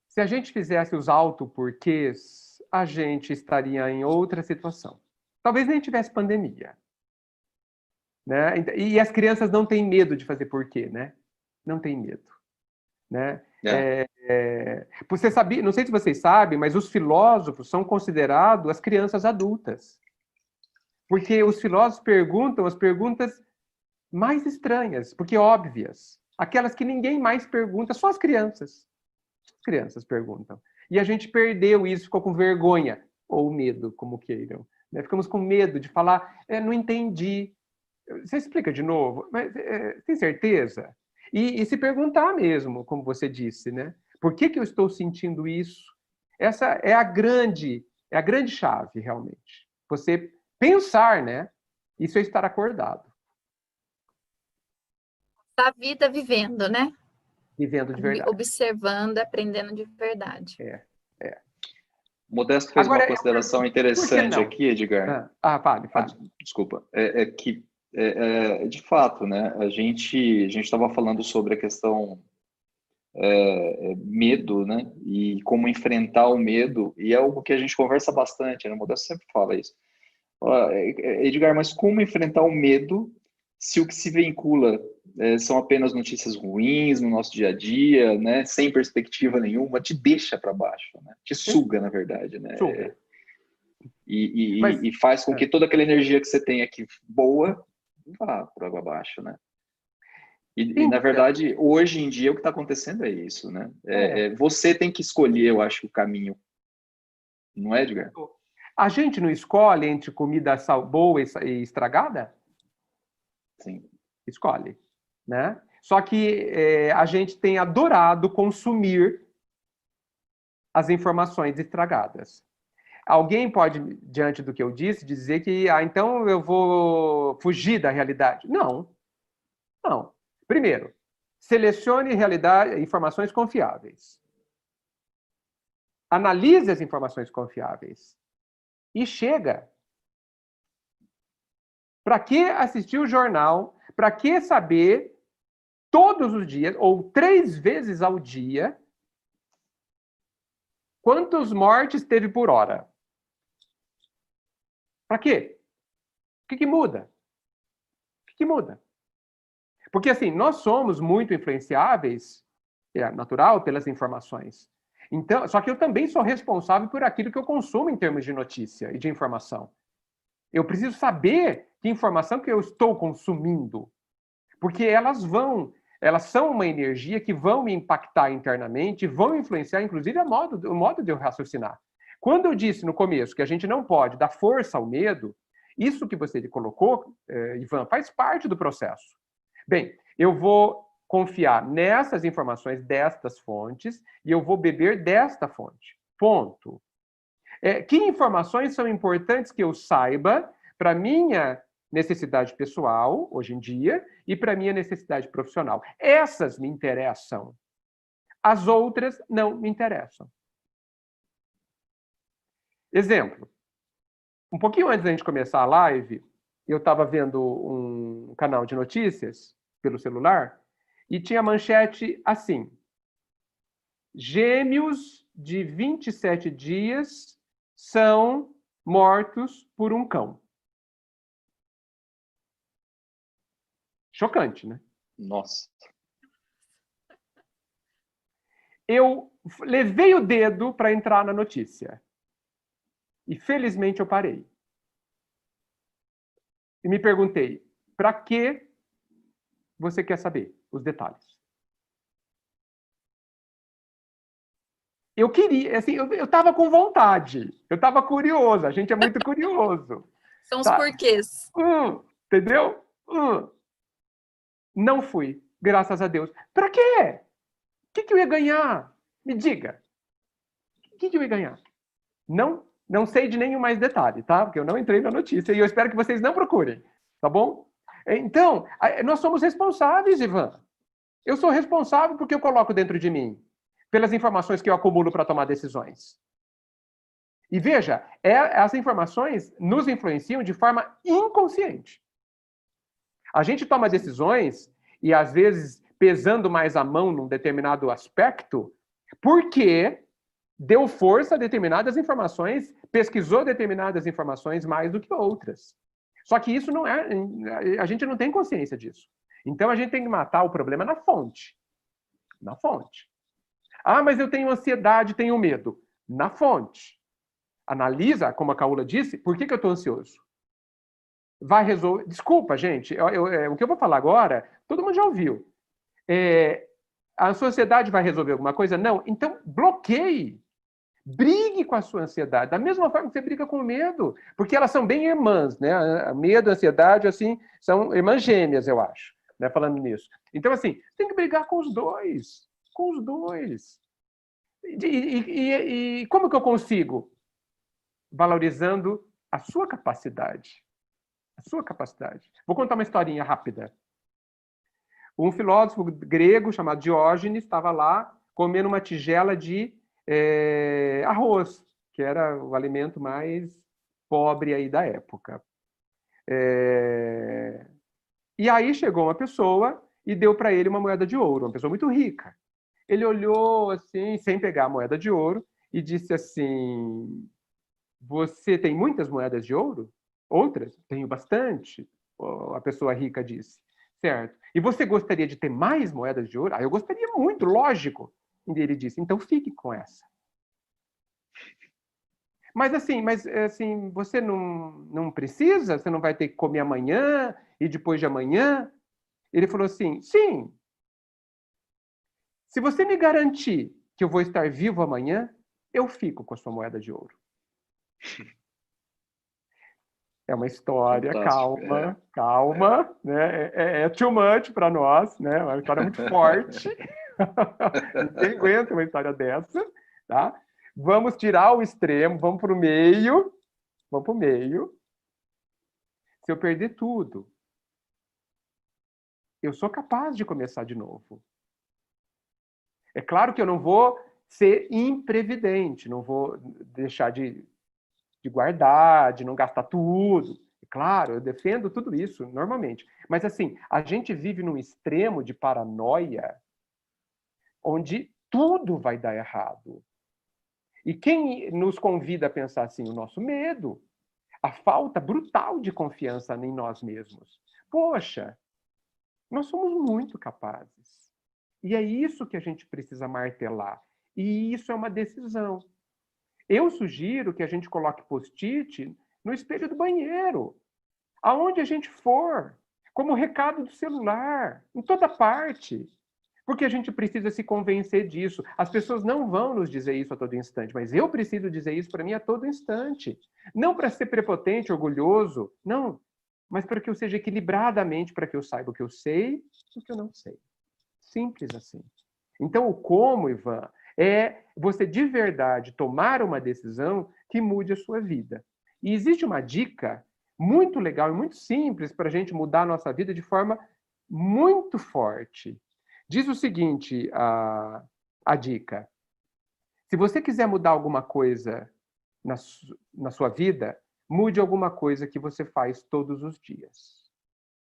se a gente fizesse os auto-porquês, a gente estaria em outra situação. Talvez nem tivesse pandemia. Né? E as crianças não têm medo de fazer porquê, né? Não tem medo. Né? Você sabia, não sei se vocês sabem, mas os filósofos são considerados as crianças adultas. Porque os filósofos perguntam as perguntas mais estranhas, porque óbvias. Aquelas que ninguém mais pergunta, só as crianças. As crianças perguntam. E a gente perdeu isso, ficou com vergonha, ou medo, como queiram. Né? Ficamos com medo de falar, não entendi. Você explica de novo? Mas tem certeza? E se perguntar mesmo, como você disse, né? Por que eu estou sentindo isso? Essa é a grande chave, realmente. Você pensar, né? Isso é estar acordado. A vida vivendo, né? Vivendo de verdade. Observando, aprendendo de verdade. Modesto fez Agora, uma consideração interessante não? aqui, Edgar. Fale. Desculpa. De fato, né? A gente estava falando sobre a questão medo, né? E como enfrentar o medo, e é algo que a gente conversa bastante, né? O Modesto sempre fala isso. Edgar, mas como enfrentar o medo se o que se vincula são apenas notícias ruins no nosso dia a dia, né? Sem perspectiva nenhuma, te deixa para baixo, né? Te suga, na verdade, né? Suga. E faz com que toda aquela energia que você tem aqui boa vá para água abaixo, né? E, na verdade, hoje em dia, o que está acontecendo é isso, né? Você tem que escolher, eu acho, o caminho. Não é, Edgar? A gente não escolhe entre comida boa e estragada? Sim. Escolhe, né? Só que a gente tem adorado consumir as informações estragadas. Alguém pode, diante do que eu disse, dizer que, então eu vou fugir da realidade. Não. Não. Primeiro, selecione informações confiáveis. Analise as informações confiáveis. E chega. Para que assistir o jornal? Para que saber todos os dias, ou 3 vezes ao dia, quantas mortes teve por hora? Para quê? O que muda? O que muda? Porque, assim, nós somos muito influenciáveis, é natural, pelas informações. Então, só que eu também sou responsável por aquilo que eu consumo em termos de notícia e de informação. Eu preciso saber que informação que eu estou consumindo. Porque elas são uma energia que vão me impactar internamente, vão influenciar, inclusive, o modo de eu raciocinar. Quando eu disse no começo que a gente não pode dar força ao medo, isso que você colocou, Ivan, faz parte do processo. Bem, eu vou confiar nessas informações destas fontes e eu vou beber desta fonte. Ponto. Que informações são importantes que eu saiba para minha necessidade pessoal, hoje em dia, e para minha necessidade profissional? Essas me interessam. As outras não me interessam. Exemplo. Um pouquinho antes da gente começar a live, eu estava vendo um canal de notícias pelo celular e tinha manchete assim: gêmeos de 27 dias são mortos por um cão. Chocante, né? Nossa. Eu levei o dedo para entrar na notícia. E felizmente eu parei. E me perguntei, para que você quer saber os detalhes? Eu queria, assim, eu estava com vontade, eu estava curioso, a gente é muito curioso. São os porquês. Entendeu? Não fui, graças a Deus. Para quê? O que eu ia ganhar? Me diga. O que eu ia ganhar? Não sei de nenhum mais detalhe, tá? Porque eu não entrei na notícia e eu espero que vocês não procurem, tá bom? Então, nós somos responsáveis, Ivan. Eu sou responsável porque eu coloco dentro de mim, pelas informações que eu acumulo para tomar decisões. E veja, as informações nos influenciam de forma inconsciente. A gente toma decisões, e às vezes pesando mais a mão num determinado aspecto, porque deu força a determinadas informações, pesquisou determinadas informações mais do que outras. Só que isso não é... A gente não tem consciência disso. Então, a gente tem que matar o problema na fonte. Na fonte. Mas eu tenho ansiedade, tenho medo. Na fonte. Analisa, como a Caula disse, por que eu estou ansioso? Vai resolver... Desculpa, gente. O que eu vou falar agora, todo mundo já ouviu. A ansiedade vai resolver alguma coisa? Não. Então, bloqueie. Brigue com a sua ansiedade, da mesma forma que você briga com o medo, porque elas são bem irmãs, né? Medo e ansiedade, assim, são irmãs gêmeas, eu acho, né? Falando nisso. Então, assim, tem que brigar com os dois, E como que eu consigo? Valorizando a sua capacidade. A sua capacidade. Vou contar uma historinha rápida. Um filósofo grego chamado Diógenes estava lá comendo uma tigela de arroz, que era o alimento mais pobre aí da época. E aí chegou uma pessoa e deu para ele uma moeda de ouro, uma pessoa muito rica. Ele olhou assim, sem pegar a moeda de ouro, e disse assim: você tem muitas moedas de ouro? Outras? Tenho bastante, a pessoa rica disse. Certo. E você gostaria de ter mais moedas de ouro? Eu gostaria muito, lógico. E ele disse: então fique com essa. Mas assim, você não precisa? Você não vai ter que comer amanhã e depois de amanhã? Ele falou assim: sim. Se você me garantir que eu vou estar vivo amanhã, eu fico com a sua moeda de ouro. É uma história calma, calma, né? É too much para nós, né? É uma história muito forte. Ninguém aguenta uma história dessa, tá? Vamos tirar o extremo, vamos para o meio. Vamos para o meio. Se eu perder tudo, eu sou capaz de começar de novo. É claro que eu não vou ser imprevidente, não vou deixar de guardar, de não gastar tudo. Claro, eu defendo tudo isso normalmente. Mas assim, a gente vive num extremo de paranoia onde tudo vai dar errado. E quem nos convida a pensar assim? O nosso medo, a falta brutal de confiança em nós mesmos. Poxa, nós somos muito capazes. E é isso que a gente precisa martelar. E isso é uma decisão. Eu sugiro que a gente coloque post-it no espelho do banheiro, aonde a gente for, como recado do celular, em toda parte. Porque a gente precisa se convencer disso. As pessoas não vão nos dizer isso a todo instante, mas eu preciso dizer isso para mim a todo instante. Não para ser prepotente, orgulhoso, não, mas para que eu seja equilibradamente, para que eu saiba o que eu sei e o que eu não sei. Simples assim. Então, o como, Ivan, é você de verdade tomar uma decisão que mude a sua vida. E existe uma dica muito legal e muito simples para a gente mudar a nossa vida de forma muito forte. Diz o seguinte, a dica: se você quiser mudar alguma coisa na sua vida, mude alguma coisa que você faz todos os dias.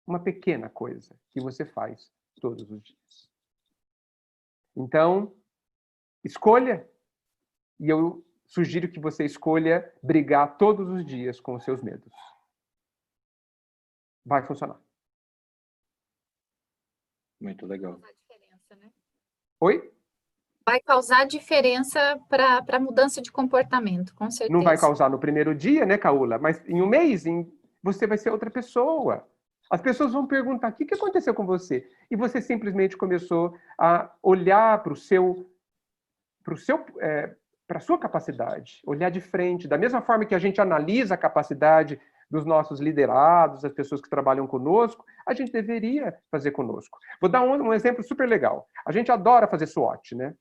Uma pequena coisa que você faz todos os dias. Então, escolha. E eu sugiro que você escolha brigar todos os dias com os seus medos. Vai funcionar. Muito legal. Vai causar diferença, né? Oi? Vai causar diferença para a mudança de comportamento, com certeza. Não vai causar no primeiro dia, né, Caula? Mas em um mês, você vai ser outra pessoa. As pessoas vão perguntar: o que aconteceu com você? E você simplesmente começou a olhar para a sua capacidade, olhar de frente. Da mesma forma que a gente analisa a capacidade dos nossos liderados, das pessoas que trabalham conosco, a gente deveria fazer conosco. Vou dar um exemplo super legal. A gente adora fazer SWOT, né?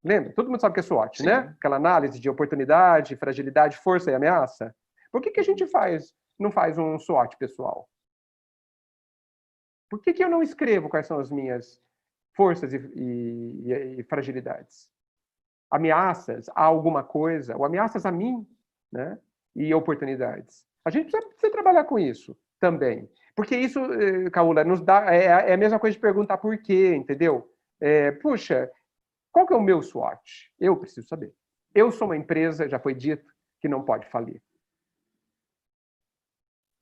Lembra? Todo mundo sabe o que é SWOT, Sim. né? Aquela análise de oportunidade, fragilidade, força e ameaça. Por que a gente não faz um SWOT pessoal? Por que eu não escrevo quais são as minhas forças e fragilidades? Ameaças a alguma coisa, ou ameaças a mim, né? E oportunidades. A gente precisa trabalhar com isso também. Porque isso, Caula, nos dá, é a mesma coisa de perguntar por quê, entendeu? Puxa, qual que é o meu SWOT? Eu preciso saber. Eu sou uma empresa, já foi dito, que não pode falir.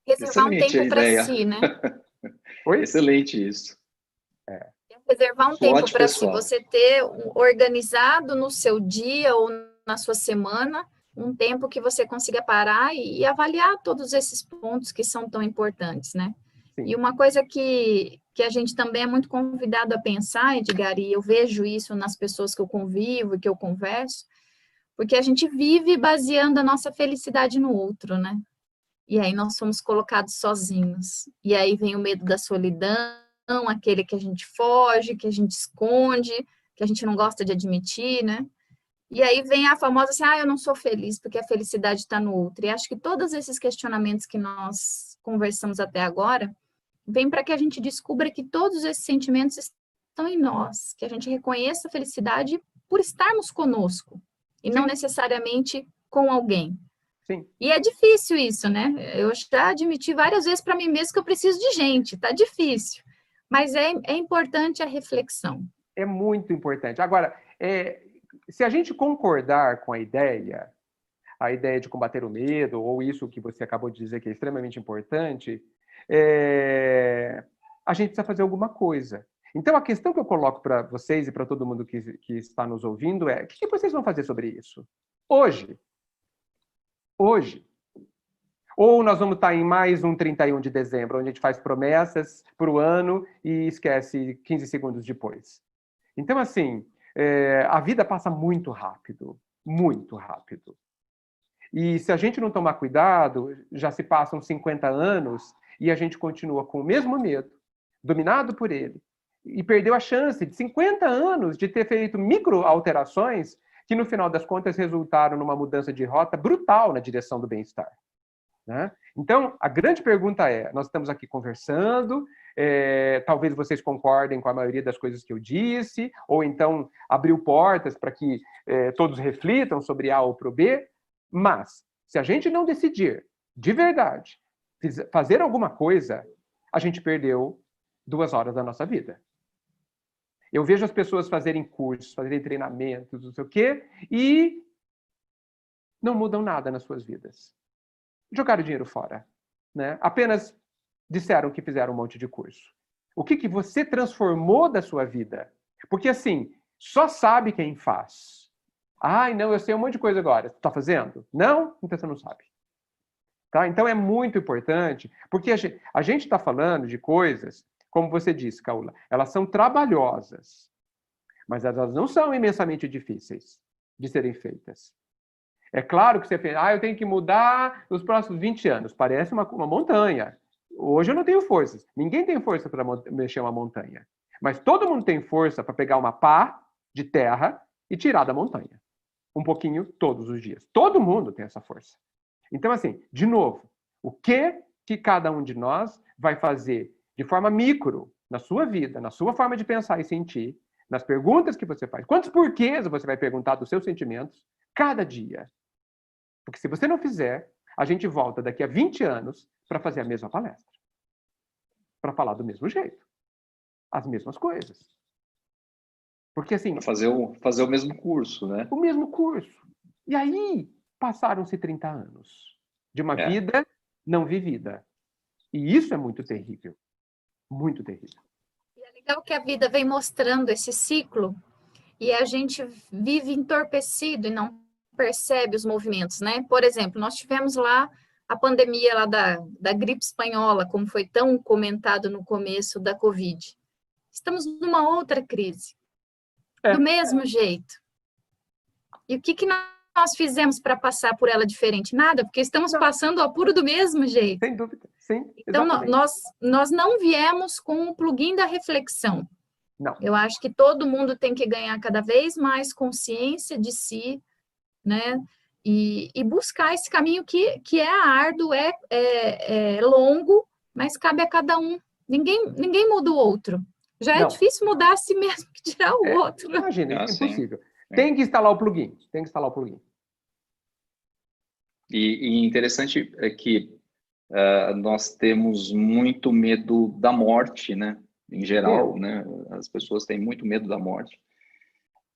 Reservar um Excelente tempo para ideia. si, né? Oi? Excelente isso. Reservar um tempo SWOT para si, pessoal. você ter organizado no seu dia ou na sua semana um tempo que você consiga parar e avaliar todos esses pontos que são tão importantes, né? Sim. E uma coisa que a gente também é muito convidado a pensar, Edgar, e eu vejo isso nas pessoas que eu convivo e que eu converso, porque a gente vive baseando a nossa felicidade no outro, né? E aí nós somos colocados sozinhos. E aí vem o medo da solidão, aquele que a gente foge, que a gente esconde, que a gente não gosta de admitir, né? E aí vem a famosa assim, eu não sou feliz porque a felicidade está no outro. E acho que todos esses questionamentos que nós conversamos até agora vêm para que a gente descubra que todos esses sentimentos estão em nós, que a gente reconheça a felicidade por estarmos conosco e não necessariamente com alguém. Sim. E é difícil isso, né? Eu já admiti várias vezes para mim mesmo que eu preciso de gente, tá difícil. Mas é importante a reflexão. É muito importante. Agora, se a gente concordar com a ideia de combater o medo, ou isso que você acabou de dizer que é extremamente importante, a gente precisa fazer alguma coisa. Então, a questão que eu coloco para vocês e para todo mundo que está nos ouvindo é: o que vocês vão fazer sobre isso? Hoje. Hoje. Ou nós vamos estar em mais um 31 de dezembro, onde a gente faz promessas para o ano e esquece 15 segundos depois. Então, assim, a vida passa muito rápido. Muito rápido. E se a gente não tomar cuidado, já se passam 50 anos e a gente continua com o mesmo medo, dominado por ele, e perdeu a chance de 50 anos de ter feito micro-alterações que, no final das contas, resultaram numa mudança de rota brutal na direção do bem-estar. Né? Então, a grande pergunta é, nós estamos aqui conversando, talvez vocês concordem com a maioria das coisas que eu disse, ou então abriu portas para que todos reflitam sobre A ou pro B, mas se a gente não decidir, de verdade, fazer alguma coisa, a gente perdeu 2 horas da nossa vida. Eu vejo as pessoas fazerem cursos, fazerem treinamentos, não sei o quê, e não mudam nada nas suas vidas. Jogaram dinheiro fora. Né? Apenas disseram que fizeram um monte de curso. O que você transformou da sua vida? Porque, assim, só sabe quem faz. Ai, não, eu sei um monte de coisa agora. Está fazendo? Não? Então você não sabe. Tá? Então é muito importante, porque a gente está falando de coisas, como você disse, Caula, elas são trabalhosas, mas elas não são imensamente difíceis de serem feitas. É claro que você pensa, eu tenho que mudar nos próximos 20 anos. Parece uma montanha. Hoje eu não tenho forças. Ninguém tem força para mexer uma montanha. Mas todo mundo tem força para pegar uma pá de terra e tirar da montanha. Um pouquinho todos os dias. Todo mundo tem essa força. Então, assim, de novo, o que cada um de nós vai fazer de forma micro na sua vida, na sua forma de pensar e sentir, nas perguntas que você faz, quantos porquês você vai perguntar dos seus sentimentos, cada dia. Porque se você não fizer, a gente volta daqui a 20 anos para fazer a mesma palestra. Para falar do mesmo jeito. As mesmas coisas. Porque assim... Para fazer o mesmo curso, né? O mesmo curso. E aí, passaram-se 30 anos de uma vida não vivida. E isso é muito terrível. Muito terrível. E é legal que a vida vem mostrando esse ciclo e a gente vive entorpecido e não percebe os movimentos, né? Por exemplo, nós tivemos lá a pandemia lá da gripe espanhola, como foi tão comentado no começo da Covid. Estamos numa outra crise, do mesmo jeito. E o que nós fizemos para passar por ela diferente? Nada, porque estamos passando ao puro do mesmo jeito. Sem dúvida, sim. Então, nós não viemos com o plugin da reflexão. Não. Eu acho que todo mundo tem que ganhar cada vez mais consciência de si, né? E buscar esse caminho que é árduo, é longo, mas cabe a cada um. Ninguém muda o outro. Já é difícil mudar a si mesmo que tirar o outro. Imagina, é impossível. Tem que instalar o plugin. E interessante é que nós temos muito medo da morte, né? Em geral, né? As pessoas têm muito medo da morte.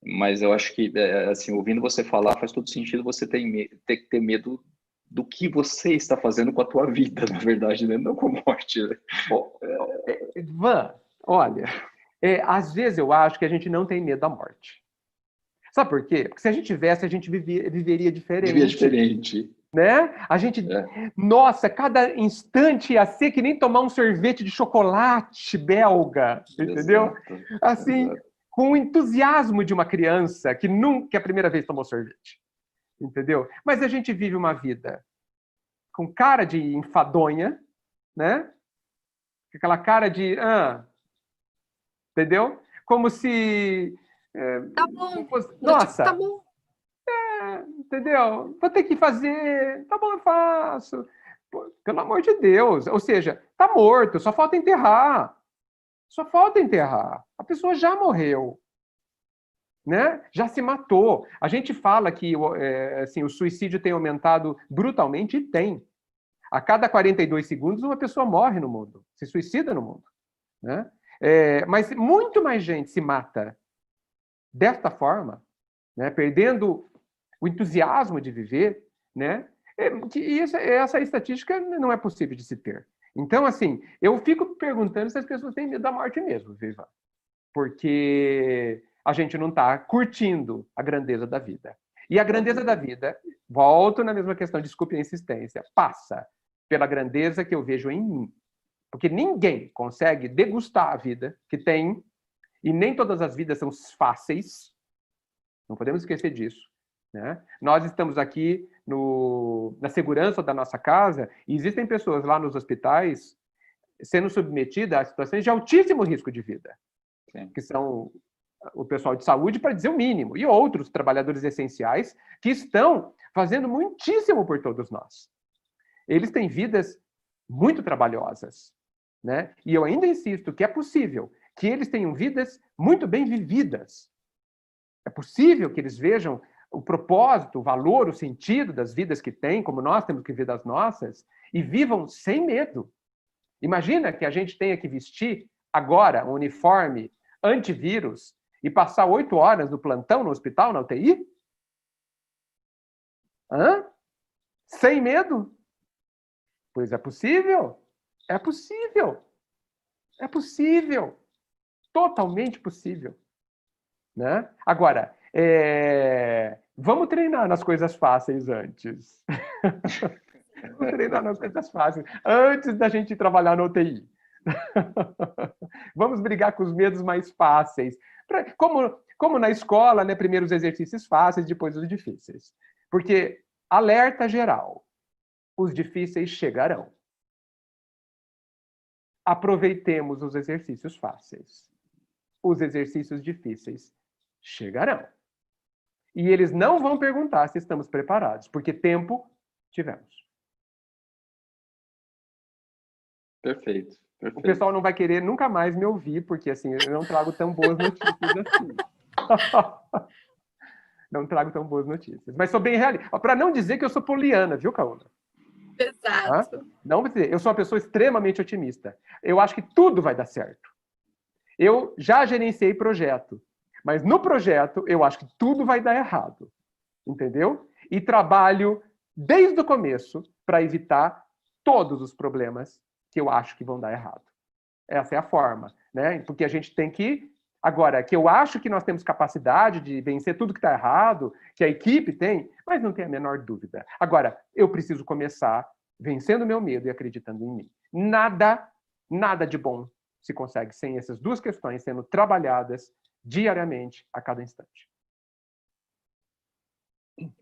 Mas eu acho que, assim, ouvindo você falar, faz todo sentido você ter que ter medo do que você está fazendo com a tua vida, na verdade, né? Não com a morte. Né? Bom, Van, olha, às vezes eu acho que a gente não tem medo da morte. Sabe por quê? Porque se a gente tivesse, a gente viveria diferente. Viveria diferente. Né? A gente, nossa, cada instante ia ser que nem tomar um sorvete de chocolate belga, entendeu? Exato, assim, com o entusiasmo de uma criança que nunca a primeira vez tomou sorvete, entendeu? Mas a gente vive uma vida com cara de enfadonha, né? Aquela cara de, entendeu? Como se... tá bom. Nossa, tá bom. Entendeu? Vou ter que fazer. Tá bom, eu faço. Pô, pelo amor de Deus. Ou seja, tá morto, só falta enterrar. A pessoa já morreu. né? Já se matou. A gente fala que assim, o suicídio tem aumentado brutalmente, e tem. A cada 42 segundos, uma pessoa morre no mundo, se suicida no mundo, né? Mas muito mais gente se mata desta forma, né? Perdendo o entusiasmo de viver, né? E essa estatística não é possível de se ter. Então, assim, eu fico perguntando se as pessoas têm medo da morte mesmo, Viva. Porque a gente não está curtindo a grandeza da vida. E a grandeza da vida, volto na mesma questão, desculpe a insistência, passa pela grandeza que eu vejo em mim. Porque ninguém consegue degustar a vida que tem, e nem todas as vidas são fáceis, não podemos esquecer disso, né? Nós estamos aqui na segurança da nossa casa, e existem pessoas lá nos hospitais sendo submetidas a situações de altíssimo risco de vida. Sim. Que são o pessoal de saúde, para dizer o mínimo, e outros trabalhadores essenciais que estão fazendo muitíssimo por todos nós. Eles têm vidas muito trabalhosas, né? E eu ainda insisto que é possível que eles tenham vidas muito bem vividas. É possível que eles vejam o propósito, o valor, o sentido das vidas que têm, como nós temos que viver das nossas, e vivam sem medo. Imagina que a gente tenha que vestir agora um uniforme antivírus e passar 8 horas no plantão no hospital, na UTI? Hã? Sem medo? Pois é possível. É possível. É possível. Totalmente possível. Né? Agora, vamos treinar nas coisas fáceis antes. Vamos treinar nas coisas fáceis antes da gente trabalhar na UTI. Vamos brigar com os medos mais fáceis. Como na escola, né? Primeiro os exercícios fáceis, depois os difíceis. Porque, alerta geral, os difíceis chegarão. Aproveitemos os exercícios fáceis. Os exercícios difíceis chegarão. E eles não vão perguntar se estamos preparados, porque tempo tivemos. Perfeito. O pessoal não vai querer nunca mais me ouvir, porque assim, eu não trago tão boas notícias assim. Não trago tão boas notícias. Mas sou bem realista. Para não dizer que eu sou poliana, viu, Caúna? Exato. Não vou dizer. Eu sou uma pessoa extremamente otimista. Eu acho que tudo vai dar certo. Eu já gerenciei projeto. Mas no projeto, eu acho que tudo vai dar errado. Entendeu? E trabalho desde o começo para evitar todos os problemas que eu acho que vão dar errado. Essa é a forma, né? Porque a gente tem que... Agora, que eu acho que nós temos capacidade de vencer tudo que está errado, que a equipe tem, mas não tem a menor dúvida. Agora, eu preciso começar vencendo o meu medo e acreditando em mim. Nada de bom se consegue sem essas duas questões sendo trabalhadas diariamente, a cada instante.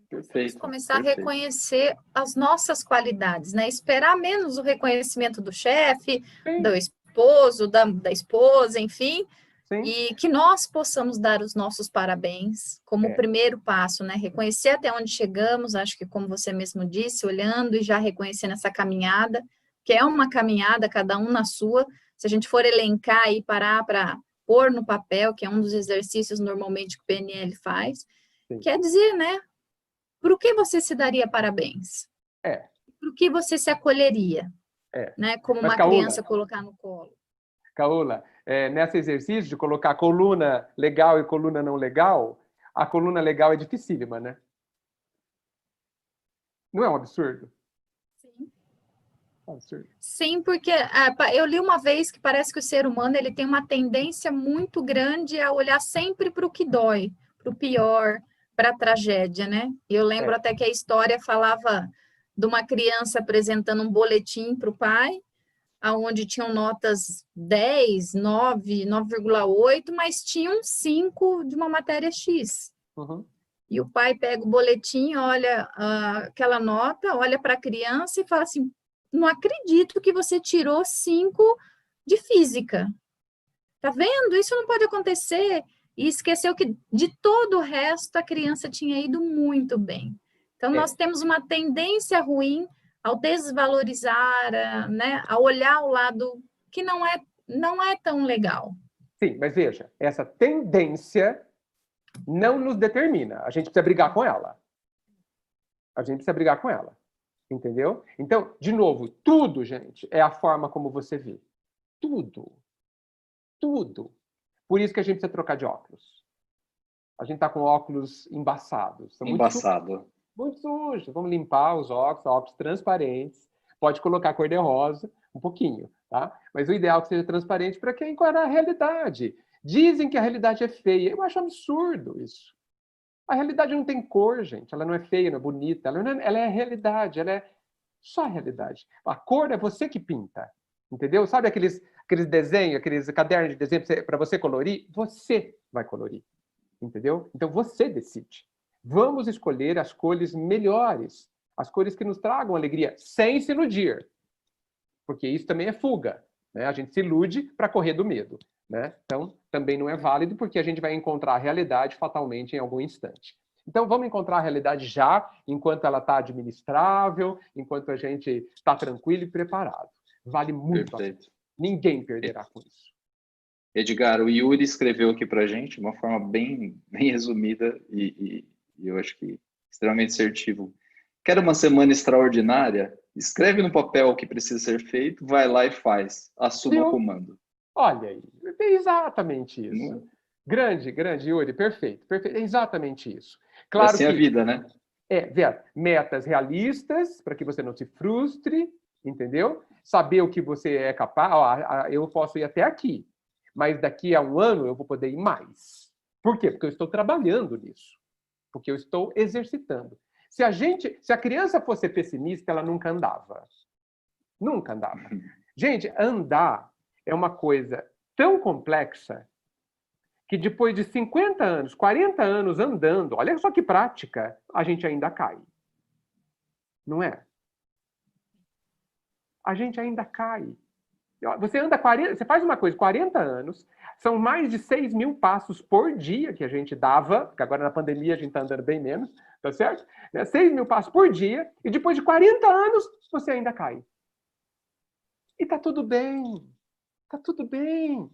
Perfeito, começar a reconhecer as nossas qualidades, né? Esperar menos o reconhecimento do chefe, do esposo, da esposa, enfim, sim, e que nós possamos dar os nossos parabéns como primeiro passo, né? Reconhecer até onde chegamos, acho que como você mesmo disse, olhando e já reconhecendo essa caminhada, que é uma caminhada, cada um na sua. Se a gente for elencar e parar para pôr no papel, que é um dos exercícios normalmente que o PNL faz, sim, quer dizer, né? Por que você se daria parabéns? Por que você se acolheria? Né? Como uma criança colocar no colo. Caúna, nesse exercício de colocar coluna legal e coluna não legal, a coluna legal é dificílima, né? Não é um absurdo? Sim. É um absurdo. Sim, porque eu li uma vez que parece que o ser humano ele tem uma tendência muito grande a olhar sempre para o que dói, para o pior, para a tragédia, né? Eu lembro até que a história falava de uma criança apresentando um boletim para o pai, onde tinham notas 10, 9, 9,8, mas tinham 5 de uma matéria X. Uhum. E o pai pega o boletim, olha aquela nota, olha para a criança e fala assim, não acredito que você tirou 5 de física. Tá vendo? Isso não pode acontecer. E esqueceu que de todo o resto a criança tinha ido muito bem. Então, nós temos uma tendência ruim ao desvalorizar, né, a olhar o lado que não é tão legal. Sim, mas veja, essa tendência não nos determina. A gente precisa brigar com ela. A gente precisa brigar com ela. Entendeu? Então, de novo, tudo, gente, é a forma como você vê. Tudo. Tudo. Por isso que a gente precisa trocar de óculos. A gente está com óculos embaçados. São Embaçado. muito sujos. Vamos limpar os óculos transparentes. Pode colocar cor-de-rosa, um pouquinho, tá? Mas o ideal é que seja transparente para quem enquadrar a realidade. Dizem que a realidade é feia. Eu acho absurdo isso. A realidade não tem cor, gente. Ela não é feia, não é bonita. Ela é a realidade. Ela é só a realidade. A cor é você que pinta. Entendeu? Sabe aqueles desenhos, aqueles cadernos de desenho para você colorir? Você vai colorir. Entendeu? Então você decide. Vamos escolher as cores melhores. As cores que nos tragam alegria, sem se iludir. Porque isso também é fuga. Né? A gente se ilude para correr do medo. Né? Então, também não é válido, porque a gente vai encontrar a realidade fatalmente em algum instante. Então, vamos encontrar a realidade já, enquanto ela está administrável, enquanto a gente está tranquilo e preparado. Vale muito a pena. Ninguém perderá com isso. Edgar, o Yuri escreveu aqui para a gente de uma forma bem resumida e eu acho que extremamente assertivo. Quer uma semana extraordinária? Escreve no papel o que precisa ser feito, vai lá e faz. Assuma o comando. Olha aí, é exatamente isso. Grande, Yuri, perfeito. É exatamente isso. Claro assim que a vida, né? Metas realistas, para que você não se frustre, entendeu? Saber o que você é capaz. Eu posso ir até aqui, mas daqui a um ano eu vou poder ir mais. Por quê? Porque eu estou trabalhando nisso. Porque eu estou exercitando. Se a criança fosse pessimista, ela nunca andava. Nunca andava. Gente, andar é uma coisa tão complexa que depois de 50 anos, 40 anos andando, olha só que prática, a gente ainda cai. Não é? A gente ainda cai. Você faz uma coisa 40 anos, são mais de 6 mil passos por dia que a gente dava, porque agora na pandemia a gente está andando bem menos, tá certo? 6 mil passos por dia, e depois de 40 anos, você ainda cai. E tá tudo bem. Tá tudo bem.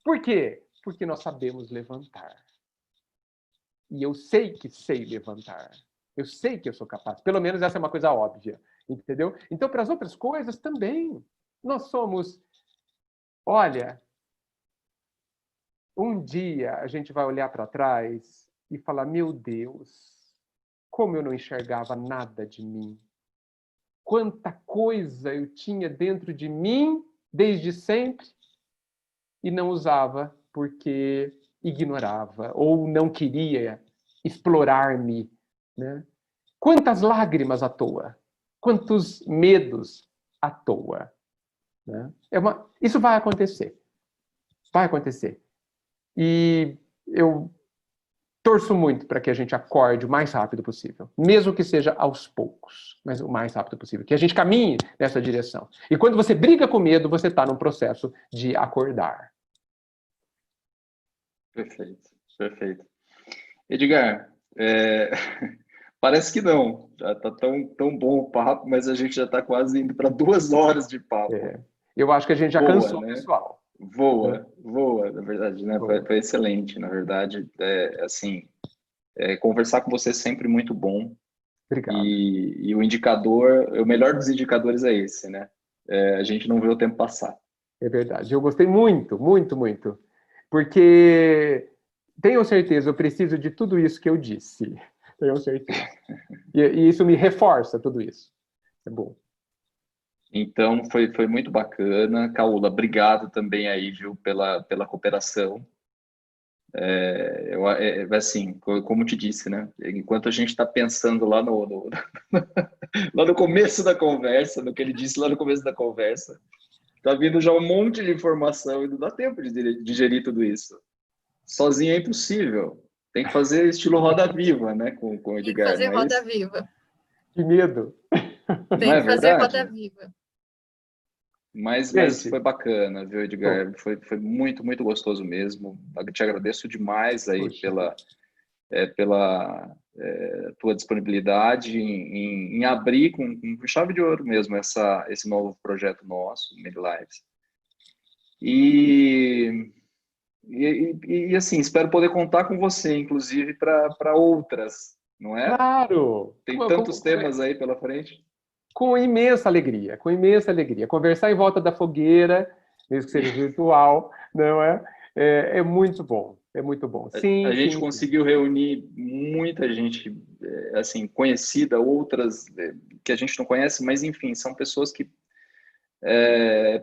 Por quê? Porque nós sabemos levantar. E eu sei que sei levantar. Eu sei que eu sou capaz. Pelo menos essa é uma coisa óbvia. Entendeu? Então, para as outras coisas também. Nós somos... Olha, um dia a gente vai olhar para trás e falar, meu Deus, como eu não enxergava nada de mim. Quanta coisa eu tinha dentro de mim desde sempre e não usava porque ignorava ou não queria explorar-me. Né? Quantas lágrimas à toa, quantos medos à toa. Né? Isso vai acontecer. Vai acontecer. E eu torço muito para que a gente acorde o mais rápido possível, mesmo que seja aos poucos, mas o mais rápido possível, que a gente caminhe nessa direção. E quando você briga com medo, você está num processo de acordar. Perfeito, perfeito. Edgar, parece que não, já está tão bom o papo, mas a gente já está quase indo para 2 horas de papo. Eu acho que a gente já cansou, né? pessoal. Voa, na verdade, né? Foi excelente, na verdade. Conversar com você é sempre muito bom. Obrigado. E o indicador, o melhor dos indicadores é esse, né? A gente não vê o tempo passar. É verdade. Eu gostei muito, muito, muito. Porque tenho certeza, eu preciso de tudo isso que eu disse. Tenho certeza. E isso me reforça tudo isso. É bom. Então, foi muito bacana. Caula, obrigado também aí, viu, pela cooperação. Assim, como te disse, né? Enquanto a gente está pensando lá lá no começo da conversa, no que ele disse lá no começo da conversa, tá vindo já um monte de informação e não dá tempo de digerir tudo isso. Sozinho é impossível. Tem que fazer estilo Roda Viva, né? Com o Edgar. Tem que fazer Roda Viva. Que medo. Tem que fazer Roda Viva. Mas foi bacana, viu, Edgar? Foi muito, muito gostoso mesmo. Eu te agradeço demais aí pela tua disponibilidade em abrir com chave de ouro mesmo esse novo projeto nosso, Made Lives. E assim, espero poder contar com você, inclusive, para outras, não é? Claro! Tem tantos temas aí pela frente. Com imensa alegria, com imensa alegria. Conversar em volta da fogueira, mesmo que seja virtual, não é? É muito bom, é muito bom. Sim, A gente sim, sim. conseguiu reunir muita gente, assim, conhecida, outras que a gente não conhece, mas enfim, são pessoas que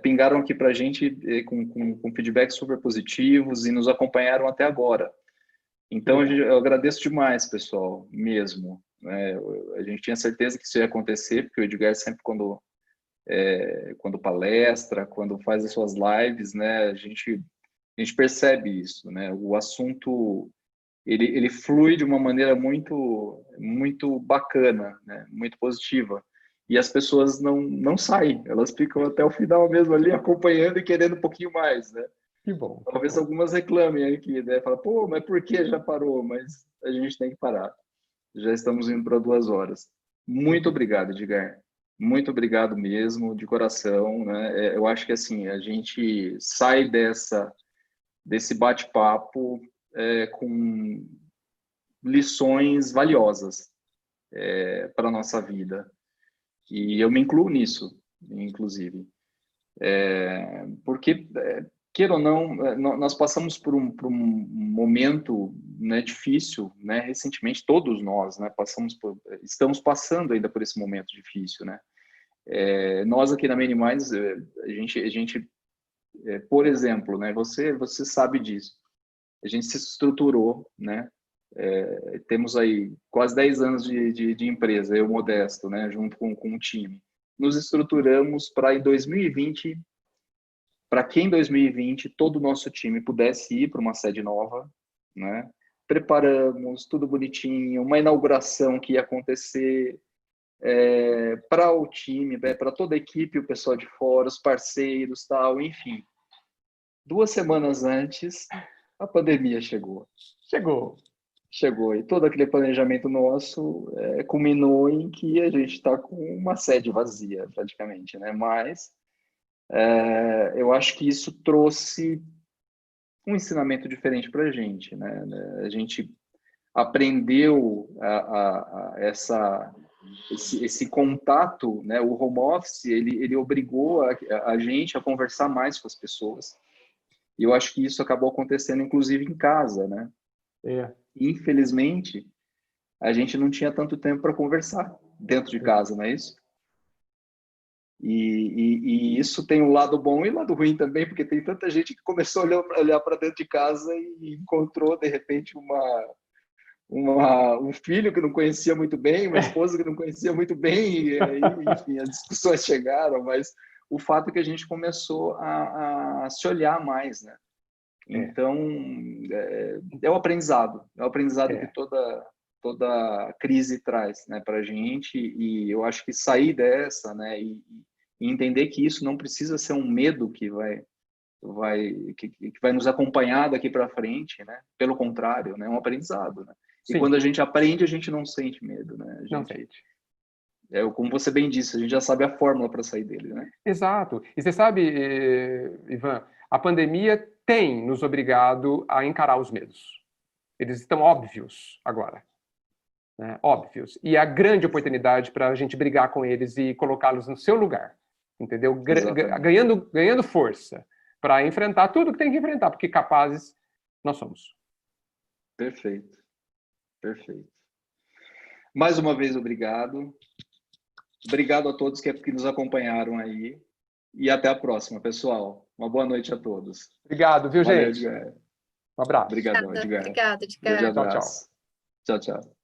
pingaram aqui para a gente com feedbacks super positivos e nos acompanharam até agora. Então, eu agradeço demais, pessoal, mesmo. A gente tinha certeza que isso ia acontecer, porque o Edgar sempre, quando palestra, quando faz as suas lives, né, a gente percebe isso, né? O assunto, ele flui de uma maneira muito, muito bacana, né? Muito positiva. E as pessoas não saem, elas ficam até o final mesmo ali acompanhando e querendo um pouquinho mais, né? Que bom. Talvez algumas reclamem aqui, né? Fala, pô, mas por que já parou? Mas a gente tem que parar. Já estamos indo para 2 horas. Muito obrigado, Edgar. Muito obrigado mesmo, de coração, né? Eu acho que assim a gente sai desse bate-papo com lições valiosas para a nossa vida. E eu me incluo nisso, inclusive. Porque, queira ou não, nós passamos por um momento, né, difícil, né, recentemente, todos nós, né, estamos passando ainda por esse momento difícil, né. Nós aqui na Many Minds, a gente por exemplo, né, você sabe disso, a gente se estruturou, né, temos aí quase 10 anos de empresa, eu modesto, né, junto com o time. Nos estruturamos para em 2020, para que em 2020 todo o nosso time pudesse ir para uma sede nova, né? Preparamos tudo bonitinho, uma inauguração que ia acontecer para o time, para toda a equipe, o pessoal de fora, os parceiros, tal, enfim. 2 semanas antes, a pandemia chegou. Chegou, e todo aquele planejamento nosso culminou em que a gente está com uma sede vazia, praticamente, né? Mas eu acho que isso trouxe um ensinamento diferente para a gente, né? A gente aprendeu esse contato, né? O home office, ele obrigou a gente a conversar mais com as pessoas. E eu acho que isso acabou acontecendo, inclusive, em casa, né? Infelizmente, a gente não tinha tanto tempo para conversar dentro de casa, não é isso? E isso tem um lado bom e um lado ruim também, porque tem tanta gente que começou a olhar para dentro de casa e encontrou, de repente, um filho que não conhecia muito bem, uma esposa que não conhecia muito bem, e aí, enfim, as discussões chegaram, mas o fato é que a gente começou a se olhar mais, né? Então, é o aprendizado que toda crise traz, né, para a gente, e eu acho que sair dessa, né, e entender que isso não precisa ser um medo que vai nos acompanhar daqui para frente, né, pelo contrário, né, é um aprendizado, né, e quando a gente aprende, a gente não sente medo, né, Não sente. Como você bem disse, a gente já sabe a fórmula para sair dele, né? Exato. E você sabe, Ivan, a pandemia tem nos obrigado a encarar os medos. Eles estão óbvios agora. Né? Óbvios. E a grande oportunidade para a gente brigar com eles e colocá-los no seu lugar. Entendeu? Ganhando força para enfrentar tudo que tem que enfrentar, porque capazes nós somos. Perfeito. Perfeito. Mais uma vez, obrigado. Obrigado a todos que nos acompanharam aí. E até a próxima, pessoal. Uma boa noite a todos. Obrigado, viu, Valeu, gente? Edgar. Um abraço. Obrigadão, Edgar. Obrigada, Edgar. Grande Tchau, abraço. Tchau, tchau.